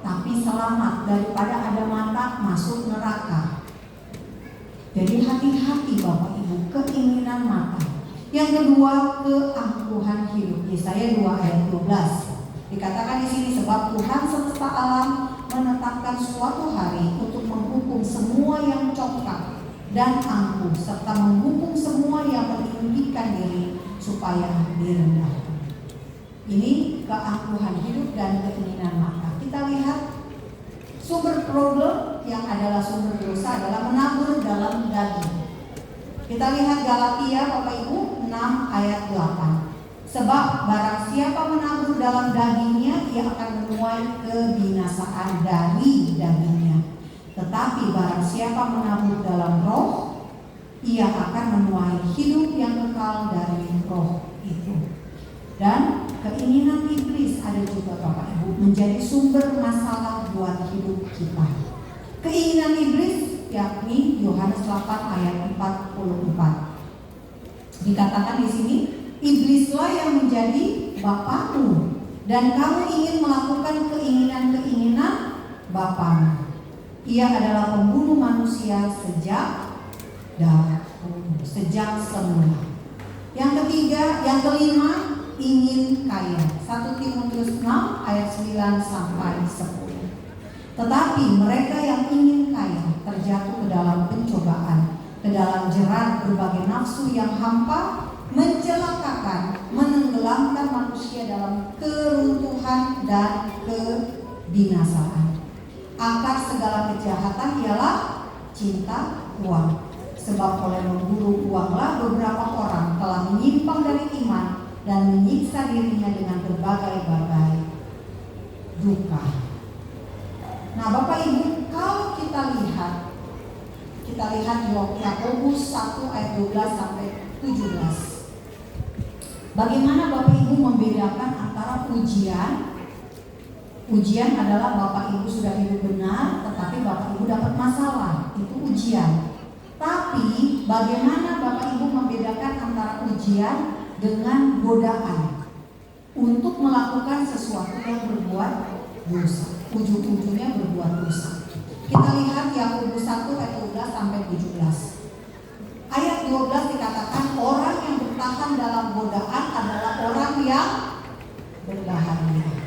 [SPEAKER 4] tapi selamat daripada ada mata masuk neraka. Jadi hati-hati Bapak Ibu, keinginan mata. Yang kedua, keangkuhan hidup. Yesaya 2 ayat 12. Dikatakan di sini, sebab Tuhan semesta alam menetapkan suatu hari untuk menghukum semua yang congkak dan angkuh, serta menghukum semua yang meninggikan diri supaya direndahkan. Ini keangkuhan hidup dan keinginan mata. Kita lihat sumber problem yang adalah sumber dosa adalah menabur dalam daging. Kita lihat Galatia Bapak Ibu 6 ayat 8. Sebab barang siapa menabur dalam dagingnya, ia akan menuai kebinasaan dari dagingnya. Tetapi barang siapa menabur dalam roh, ia akan menuai hidup yang kekal dari roh itu. Dan keinginan iblis ada juga Bapak Ibu menjadi sumber masalah buat hidup kita. Keinginan iblis yakni Yohanes 8 ayat 44. Dikatakan di sini, iblislah yang menjadi bapakmu dan kamu ingin melakukan keinginan-keinginan bapamu. Ia adalah pembunuh manusia sejak dahulu, sejak semula. Yang kelima, ingin kaya. 1 Timotius 6 ayat 9 sampai 10. Tetapi mereka yang ingin kaya terjatuh ke dalam pencobaan, ke dalam jerat berbagai nafsu yang hampa, mencelakakan, menenggelamkan manusia dalam keruntuhan dan kebinasaan. Akar segala kejahatan ialah cinta uang. Sebab oleh memburu uanglah beberapa orang telah menyimpang dari iman dan menyiksa dirinya dengan berbagai-bagai duka. Nah Bapak Ibu, kalau kita lihat Yakobus 1 ayat 12 sampai 17. Bagaimana Bapak Ibu membedakan antara ujian? Ujian adalah Bapak Ibu sudah hidup benar, tetapi Bapak Ibu dapat masalah, itu ujian. Tapi bagaimana Bapak Ibu membedakan antara ujian dengan godaan untuk melakukan sesuatu yang berbuat dosa, ujung-ujungnya berbuat dosa? Kita lihat Yakobus 1 ayat 12 sampai 17. Ayat 12 dikatakan orang yang bertahan dalam godaan adalah orang yang berbahagia.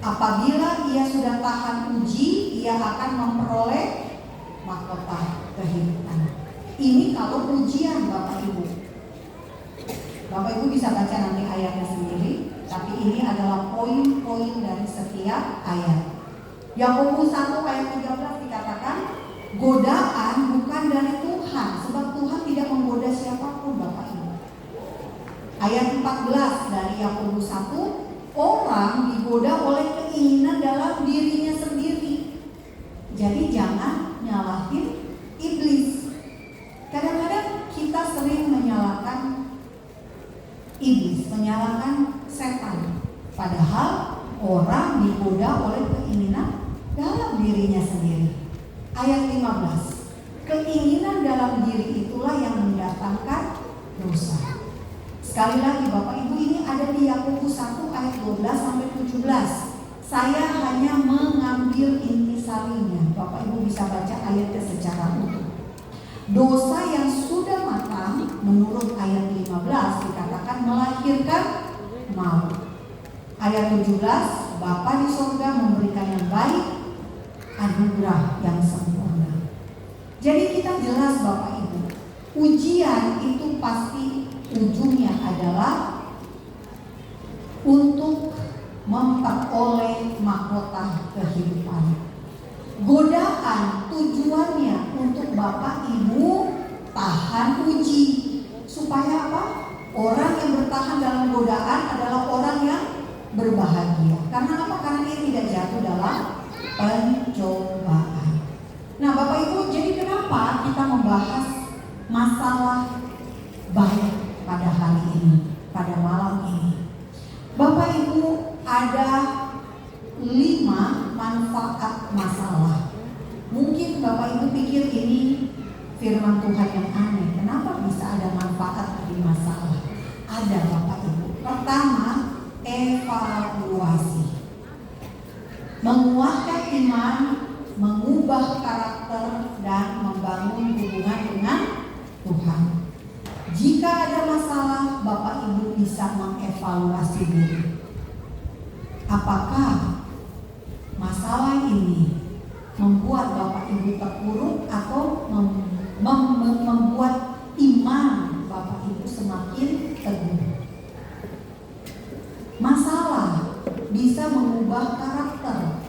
[SPEAKER 4] Apabila ia sudah tahan uji, ia akan memperoleh mahkota kehidupan. Ini kalau ujian Bapak Ibu. Bapak Ibu bisa baca nanti ayatnya sendiri, tapi ini adalah poin-poin dari setiap ayat. Yakobus 1 ayat 13 dikatakan, godaan bukan dari Tuhan, sebab Tuhan tidak menggoda siapapun Bapak Ibu. Ayat 14 dari Yakobus 1, orang digoda oleh keinginan dalam dirinya sendiri. Jadi jangan nyalahin iblis. Kadang-kadang kita sering menyalahkan iblis, menyalahkan setan. Padahal orang digoda oleh keinginan dalam dirinya sendiri. Ayat 15. Keinginan dalam diri itulah yang mendatangkan dosa. Sekali lagi Bapak Ibu, ini ada di Yakobus 1 ayat 12 sampai 17. Saya hanya mengambil intisarinya. Bapak Ibu bisa baca ayatnya secara utuh. Dosa yang sudah matang menurut ayat 15 dikatakan melahirkan maut. Ayat 17, Bapa di surga memberikan yang baik, anugerah yang sempurna. Jadi kita jelas Bapak Ibu, ujian itu pasti ujungnya adalah untuk memperoleh mahkota kehidupan. Godaan tujuannya untuk Bapak Ibu tahan uji. Supaya apa? Orang yang bertahan dalam godaan adalah orang yang berbahagia. Karena apa? Karena dia tidak jatuh dalam pencobaan. Nah Bapak Ibu, jadi kenapa kita membahas masalah baik pada hari ini, pada malam ini? Bapak Ibu, ada 5 manfaat masalah. Mungkin Bapak Ibu pikir ini firman Tuhan yang aneh. Kenapa bisa ada manfaat dari masalah? Ada Bapak Ibu. Pertama, evaluasi. Menguatkan iman, mengubah karakter, dan membangun hubungan dengan Tuhan. Jika ada masalah, Bapak Ibu bisa mengevaluasi diri. Apakah masalah ini membuat Bapak Ibu terpuruk atau membuat iman Bapak Ibu semakin teguh? Masalah bisa mengubah karakter.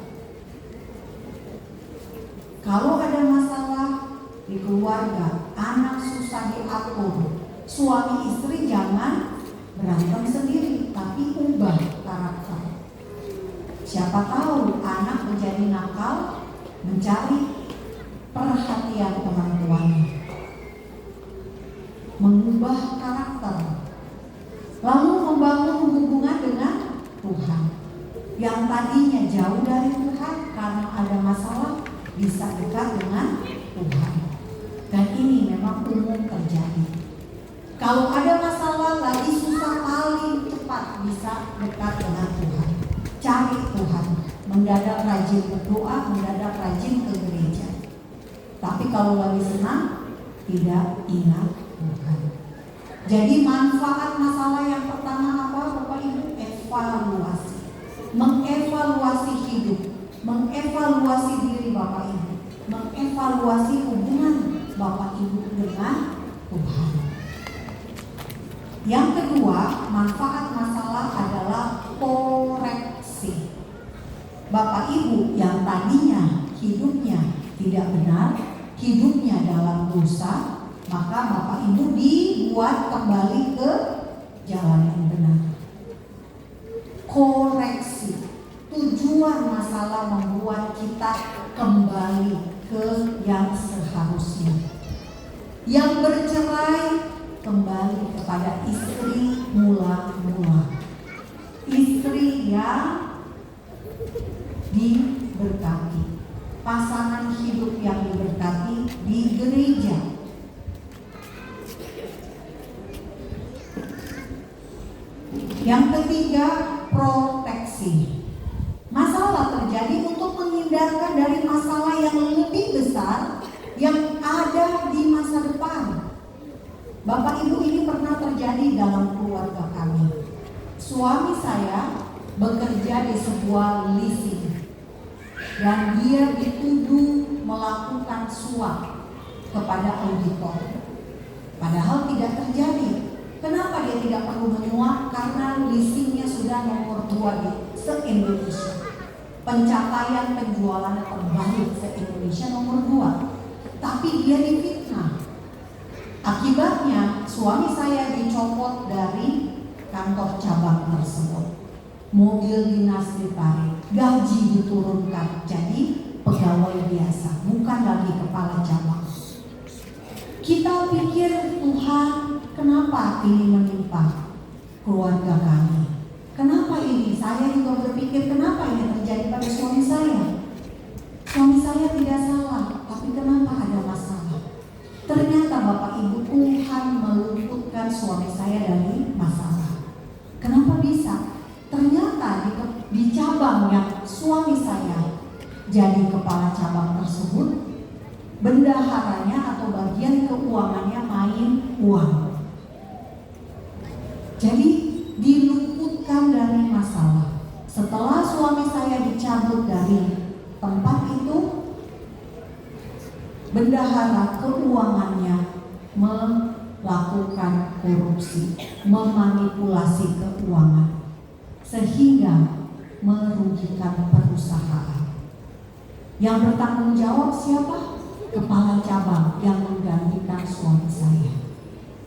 [SPEAKER 4] Kalau ada masalah di keluarga, anak susah diatur, suami istri jangan berantem sendiri, tapi ubah karakter. Siapa tahu anak menjadi nakal, mencari perhatian orang tuanya. Mengubah karakter. Lalu membangun hubungan dengan Tuhan. Yang tadinya jauh dari Tuhan karena ada masalah, bisa dekat dengan Tuhan. Dan ini memang umum terjadi. Kalau ada masalah lagi susah, paling cepat bisa dekat dengan Tuhan. Cari Tuhan, mendadak rajin berdoa, mendadak rajin ke gereja. Tapi kalau lagi senang, tidak ingat Tuhan. Jadi manfaat masalah yang pertama apa Bapak Ibu? Evaluasi. Mengevaluasi hidup, mengevaluasi diri Bapak Ibu, mengevaluasi hubungan Bapak Ibu dengan Tuhan. Yang kedua, manfaat masalah adalah koreksi. Bapak Ibu yang tadinya hidupnya tidak benar, hidupnya dalam dosa, maka Bapak Ibu dibuat kembali ke jalan yang benar. Koreksi. Tujuan masalah membuat kita kembali ke yang seharusnya. Yang bercerai kembali kepada istri mula-mula. Istri yang diberkati, pasangan hidup yang diberkati di gereja. Yang ketiga, proteksi. Masalah terjadi untuk menghindarkan dari masalah yang lebih besar yang ada di masa depan. Bapak Ibu, ini pernah terjadi dalam keluarga kami. Suami saya bekerja di sebuah leasing dan dia dituduh melakukan suap kepada auditor. Padahal tidak terjadi. Kenapa dia tidak perlu menyuap? Karena leasingnya sudah nomor 2 di se-Indonesia. Pencapaian penjualan terbaik se-Indonesia nomor 2. Tapi dia difitnah. Akibatnya suami saya dicopot dari kantor cabang tersebut. Mobil dinas ditarik, gaji diturunkan, jadi pegawai biasa, bukan lagi kepala cabang. Kita pikir, Tuhan, kenapa ini menimpa keluarga kami? Kenapa ini? Saya juga berpikir, kenapa cabang yang suami saya jadi kepala cabang tersebut, bendaharanya atau bagian keuangannya main uang. Jadi diluputkan dari masalah. Setelah suami saya dicabut dari tempat itu, bendahara keuangannya melakukan korupsi, memanipulasi keuangan, sehingga merugikan perusahaan. Yang bertanggung jawab siapa? Kepala cabang yang menggantikan suami saya.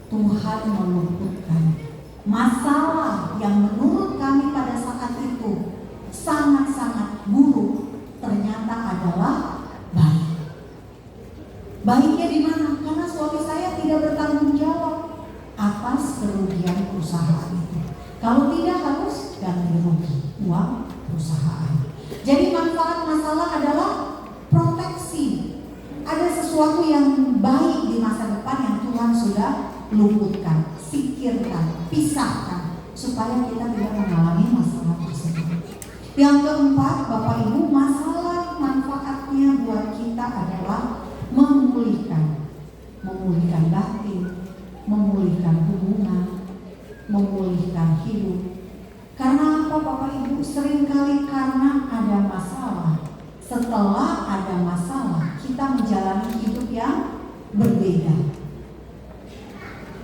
[SPEAKER 4] Tuhan meluputkan masalah yang menurut kami pada saat itu sangat-sangat buruk, ternyata adalah baik. Baiknya di mana? Karena suami saya tidak bertanggung jawab atas kerugian perusahaan itu. Kalau tidak, harus ganti rugi uang perusahaan. Jadi manfaat masalah adalah proteksi. Ada sesuatu yang baik di masa depan yang Tuhan sudah luputkan, singkirkan, pisahkan, supaya kita tidak mengalami masalah tersebut. Yang keempat, Bapak Ibu, masalah manfaatnya buat kita adalah memulihkan batin, memulihkan hubungan, memulihkan hidup. Karena apa Bapak Ibu? Seringkali karena ada masalah. Setelah ada masalah, kita menjalani hidup yang berbeda.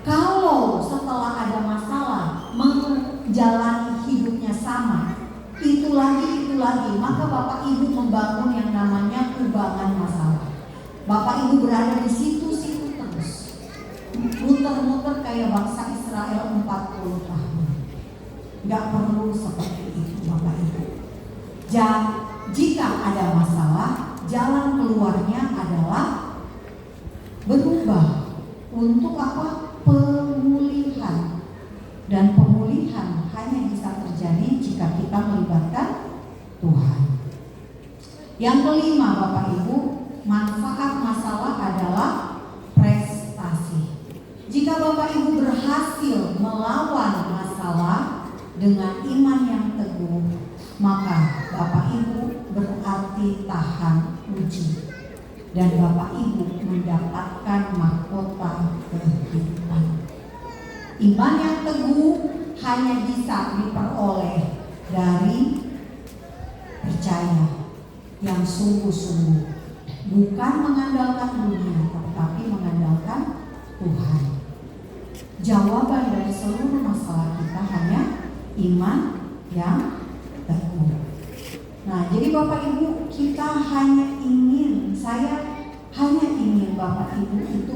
[SPEAKER 4] Kalau setelah ada masalah menjalani hidupnya sama, itu lagi, maka Bapak Ibu membangun yang namanya kubangan masalah. Bapak Ibu berada di situ-situ terus, muter-muter kayak bangsa Israel 40 tahun. Gak perlu seperti itu Bapak Ibu. Jika ada masalah, jalan keluarnya adalah berubah untuk apa? Pemulihan. Dan pemulihan hanya bisa terjadi jika kita melibatkan Tuhan. Yang kelima Bapak Ibu, manfaat masalah adalah prestasi. Jika Bapak Ibu berhasil melawan masalah dengan iman yang teguh, maka Bapak Ibu berarti tahan uji, dan Bapak Ibu mendapatkan mahkota kehidupan. Iman yang teguh hanya bisa diperoleh dari percaya yang sungguh-sungguh, bukan mengandalkan dunia, tetapi mengandalkan Tuhan. Jawaban dari seluruh masalah kita hanya iman yang teguh. Nah, jadi Bapak Ibu, saya hanya ingin Bapak Ibu itu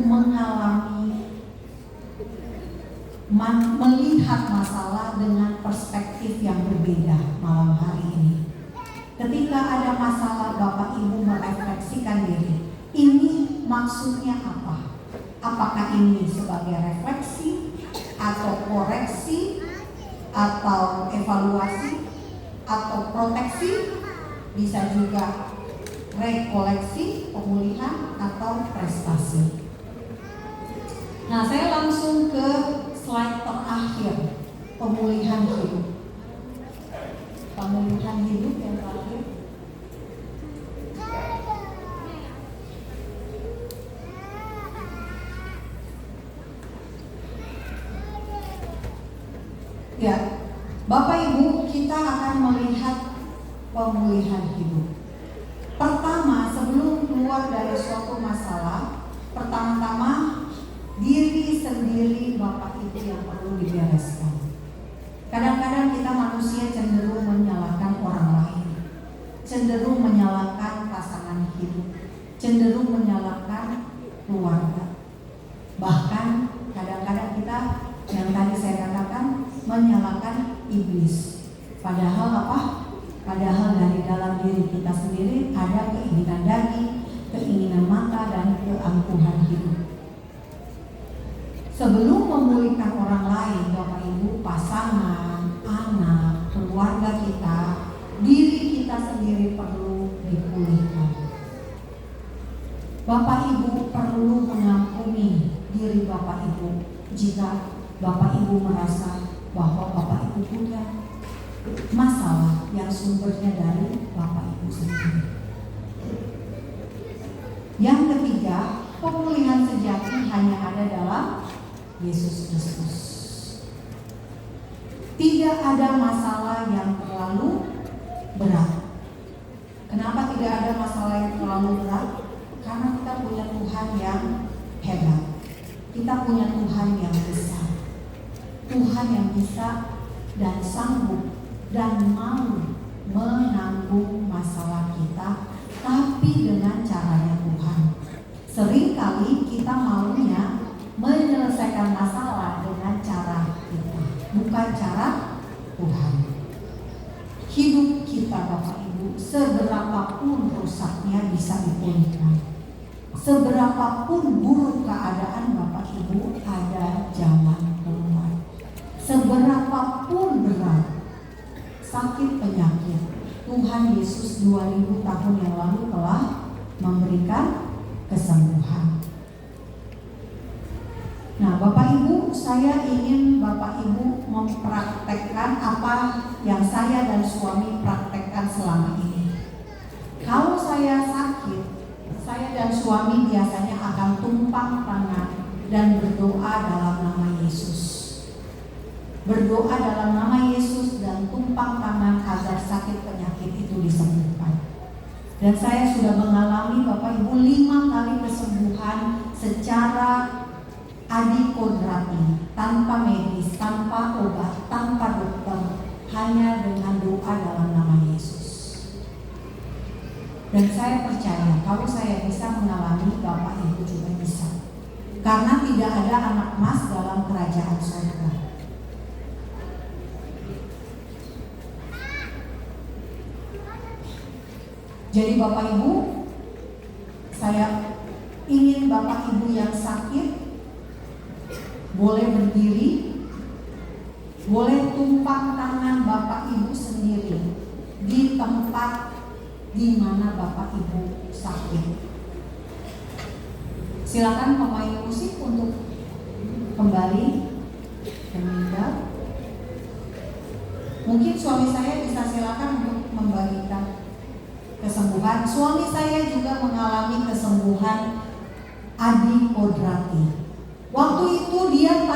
[SPEAKER 4] melihat masalah dengan perspektif yang berbeda malam hari ini. Ketika ada masalah, Bapak Ibu merefleksikan diri. Ini maksudnya apa? Apakah ini sebagai refleksi atau koreksi atau evaluasi atau proteksi? Bisa juga rekoleksi, pemulihan, atau prestasi. Nah, saya langsung ke slide terakhir, pemulihan hidup. Pemulihan hidup yang terakhir. Ya, Bapak Ibu, kita akan melihat pemulihan hidup. Pertama, sebelum keluar dari suatu masalah, pertama-tama diri sendiri Bapak Ibu yang perlu dibereskan. Kadang-kadang kita manusia cenderung menyalahkan orang lain, cenderung menyalahkan pasangan hidup, cenderung menyalahkan keluarga. Bahkan kadang-kadang kita, yang tadi saya katakan, menyalahkan iblis. Padahal apa? Padahal dari dalam diri kita sendiri ada keinginan daging, keinginan mata, dan keangkuhan hidup. Sebelum memulihkan orang lain, Bapak Ibu, pasangan, anak, keluarga kita, diri kita sendiri perlu dipulihkan. Bapak Ibu perlu mengampuni diri Bapak Ibu jika Bapak Ibu merasa bahwa Bapak Ibu punya masalah yang sumbernya dari Bapak Ibu sendiri. Yang ketiga, pemulihan sejati hanya ada dalam Yesus Kristus. Tidak ada masalah yang terlalu berat. Kenapa tidak ada masalah yang terlalu berat? Karena kita punya Tuhan yang hebat. Kita punya Tuhan yang besar. Tuhan yang bisa dan sanggup dan mau menanggung masalah kita, tapi dengan caranya Tuhan. Seringkali kita maunya menyelesaikan masalah dengan cara kita, bukan cara Tuhan. Hidup kita Bapak Ibu, seberapapun rusaknya bisa dipulihkan. Seberapapun buruk keadaan Bapak Ibu, ada jalan keluar. Seberapapun berat sakit penyakit, Tuhan Yesus 2000 tahun yang lalu telah memberikan kesembuhan. Nah, Bapak Ibu, saya ingin Bapak Ibu mempraktekkan apa yang saya dan suami praktekkan selama ini. Kalau saya sakit, saya dan suami biasanya akan tumpang tangan dan berdoa dalam nama Yesus. Berdoa dalam nama Yesus dan tumpang tangan agar sakit penyakit itu disembuhkan. Dan saya sudah mengalami Bapak Ibu 5 kali kesembuhan secara adikodrati, tanpa medis, tanpa obat, tanpa dokter, hanya dengan doa dalam nama Yesus. Dan saya percaya kalau saya bisa mengalami, Bapak Ibu juga bisa. Karena tidak ada anak emas dalam kerajaan surga. Jadi Bapak Ibu, saya ingin Bapak Ibu yang sakit boleh berdiri, boleh tumpang tangan Bapak Ibu sendiri di tempat di mana Bapak Ibu sakit. Silakan pemain musik untuk kembali meninggal. Mungkin suami saya bisa silakan untuk membagikan kesembuhan. Suami saya juga mengalami kesembuhan adikodrati. Waktu itu dia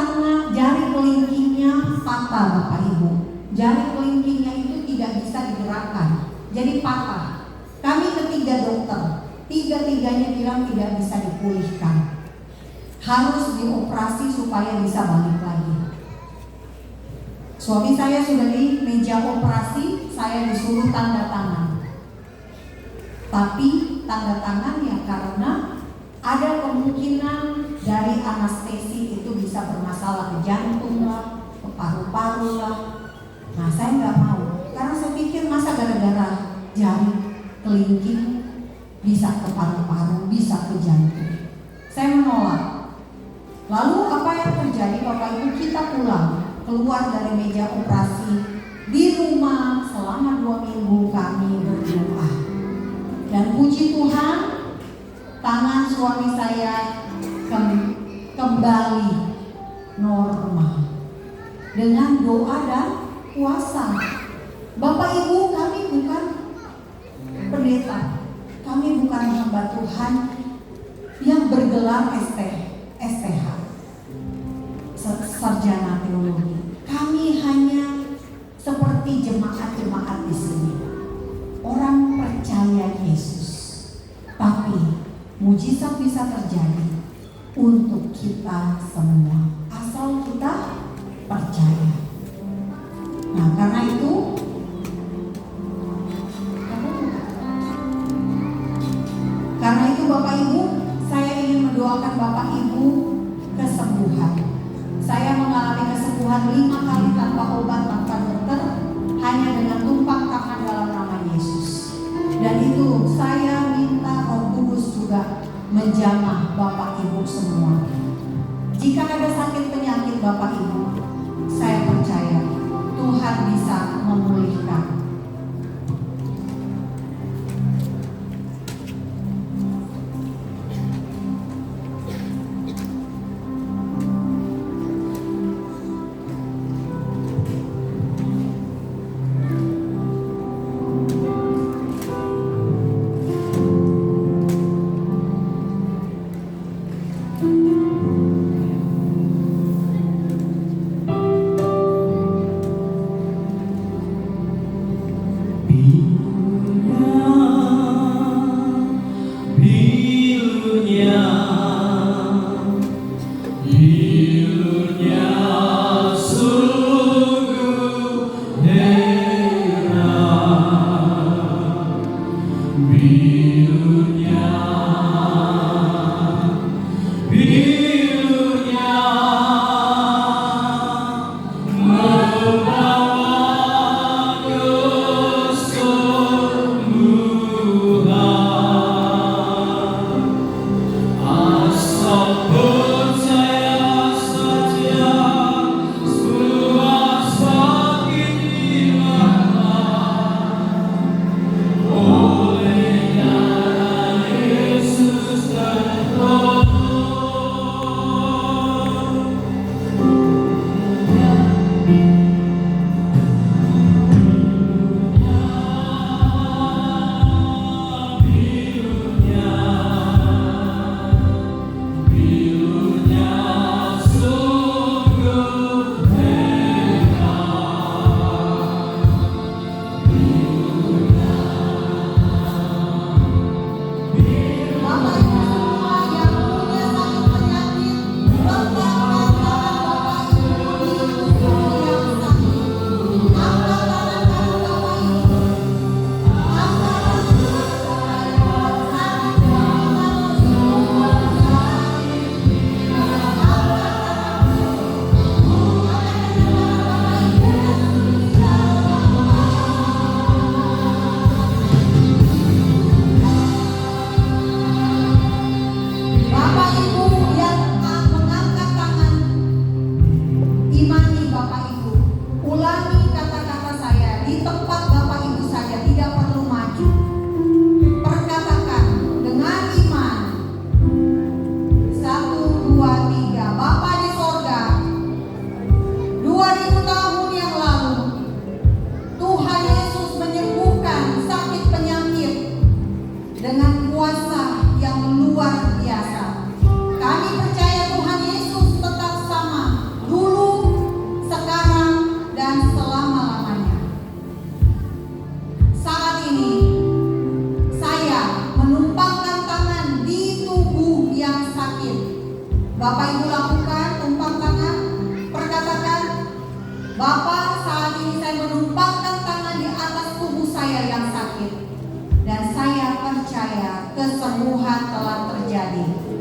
[SPEAKER 4] jari kelingkingnya patah Bapak Ibu. Jari kelingkingnya itu tidak bisa digerakkan, jadi patah. Kami ketiga dokter, tiga-tiganya bilang tidak bisa dipulihkan, harus dioperasi supaya bisa balik lagi. Suami saya sudah di meja operasi, saya disuruh tanda tangan. Tapi tanda tangan ya karena ada kemungkinan dari anestesi itu bisa bermasalah ke jantung lah, ke paru-paru lah. Nah saya nggak mau, karena saya pikir masa gara-gara jari kelingking bisa ke paru-paru, bisa ke jantung. Saya menolak. Lalu apa yang terjadi Bapak Ibu? Kita pulang, keluar dari meja operasi. Di rumah selama 2 minggu kami berdoa. Dan puji Tuhan, tangan suami saya kembali normal dengan doa dan puasa. Bapak Ibu, kami bukan pendeta, kami bukan hamba Tuhan yang bergelar STH, sarjana teologi. Kami hanya seperti jemaat-jemaat di sini, orang percaya Yesus, tapi mujizat bisa terjadi untuk kita semua asal kita percaya. Nah karena itu Bapak Ibu, saya ingin mendoakan Bapak Ibu kesembuhan. Saya mengalami kesembuhan 5 kali tanpa obat, tanpa dokter, hanya dengan tumpang tangan dalam nama Yesus. Dan itu saya minta Roh Kudus juga menjamah Bapak Ibu semua. Jika ada sakit penyakit Bapak Ibu, saya percaya Tuhan bisa memulihkan.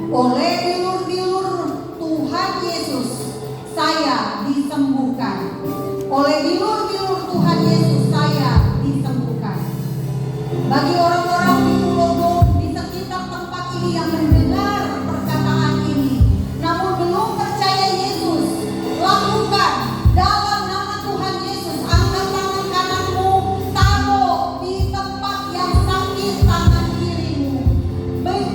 [SPEAKER 4] Oleh bilur-bilur Tuhan Yesus saya disembuhkan. Oleh bilur-bilur Tuhan Yesus saya disembuhkan. Bagi orang-orang di Pulau di sekitar tempat ini yang mendengar perkataan ini, namun belum percaya Yesus, lakukan dalam nama Tuhan Yesus. Angkat tangan kananmu, taruh di tempat yang sakit tangan kirimu.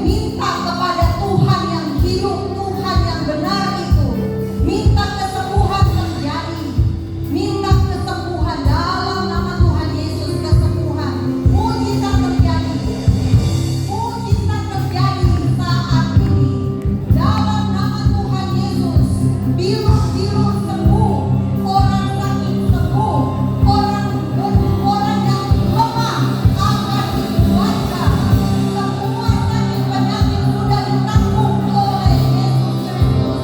[SPEAKER 4] Minta kepada Tuhan yang hidup, Tuhan yang benar itu. Minta kesembuhan terjadi. Minta kesembuhan dalam nama Tuhan Yesus, kesembuhan. Mujizat terjadi. Mujizat terjadi saat ini. Dalam nama Tuhan Yesus. Bilur-bilur sembuh. Orang sakit sembuh. Orang yang lemah akan dikuatkan. Semua sakit penyakit sudah ditanggung oleh Yesus Kristus.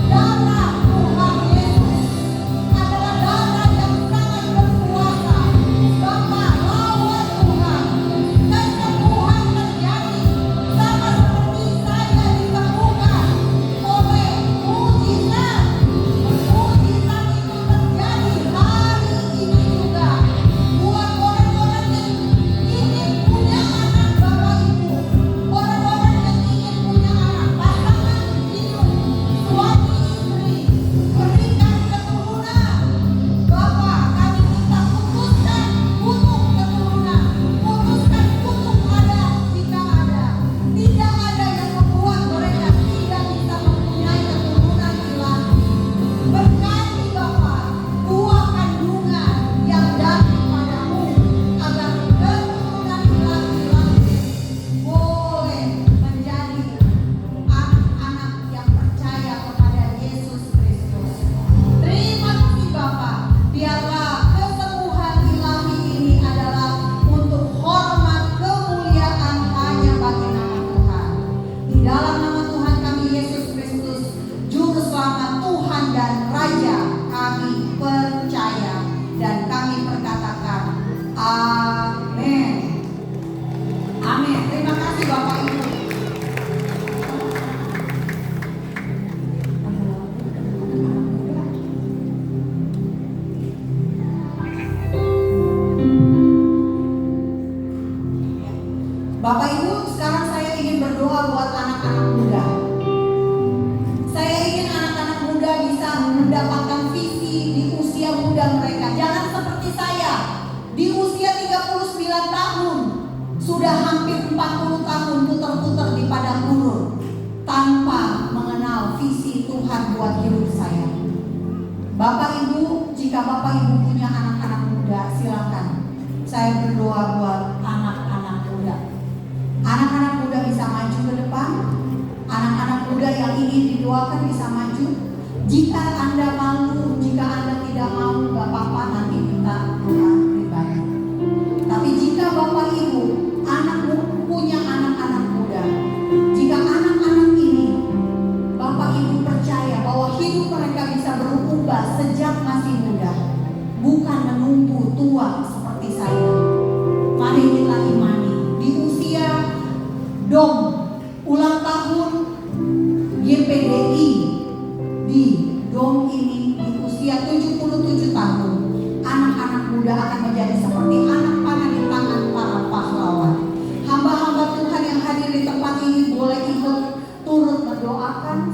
[SPEAKER 4] Darah Tuhan Yesus adalah darah yang sangat berkuasa. Bapak, lawan Tuhan. Kesembuhan terjadi sama seperti saya disembuhkan oleh mujizat. Mujizat itu terjadi hari ini juga buat orang-orang yang ingin punya anak, Bapak Ibu. Orang-orang yang ingin punya anak, pasangan hidup, suami istri, berikan keturunan. Bapak, kami minta putuskan kutuk keturunan, putuskan kutuk ada jika ada. Tidak ada yang membuat mereka tidak bisa mempunyai keturunan ilahi. Berkati Bapak, buah kandungan yang daripadamu, agar keturunan ilahi boleh menjadi anak-anak yang percaya kepada Yesus Kristus. Terima kasih Bapak, biarlah kesembuhan ilahi ini adalah untuk hormat kemuliaan hanya bagi nama Tuhan. Di dalam nama Tuhan kami Yesus Kristus, Juru Selamat Tuhan dan Raja, kami percaya dan kami perkatakan amin. Amin. Terima kasih Bapak Ibu. Bapak Ibu, sekarang saya ingin berdoa buat anak-anak muda. Saya ingin anak-anak muda bisa mendapatkan visi di usia muda mereka. Jangan seperti saya, di usia 39 tahun, sudah hampir 40 tahun putar-putar di padang gurun tanpa mengenal visi Tuhan buat hidup saya. Bapak Ibu, jika Bapak Ibu punya anak-anak muda, silakan. Saya berdoa buat anak-anak muda. Anak-anak muda bisa maju ke depan. Anak-anak muda yang ingin didoakan bisa maju. Jika Anda malu, jika Anda tidak mau, gak apa-apa, nanti minta doa pribadi. Tapi jika Bapak Ibu punya anak-anak muda, jika anak-anak ini Bapak Ibu percaya bahwa hidup mereka bisa berubah sejak masih muda, bukan menunggu tua seperti saya. Mari kita imani di usia DOM ulang tahun YPDI di DOM ini di usia 77 tahun, anak-anak muda akan menjadi seperti anak panah di tangan para pahlawan. Hamba-hamba Tuhan yang hadir di tempat ini boleh ikut turut mendoakan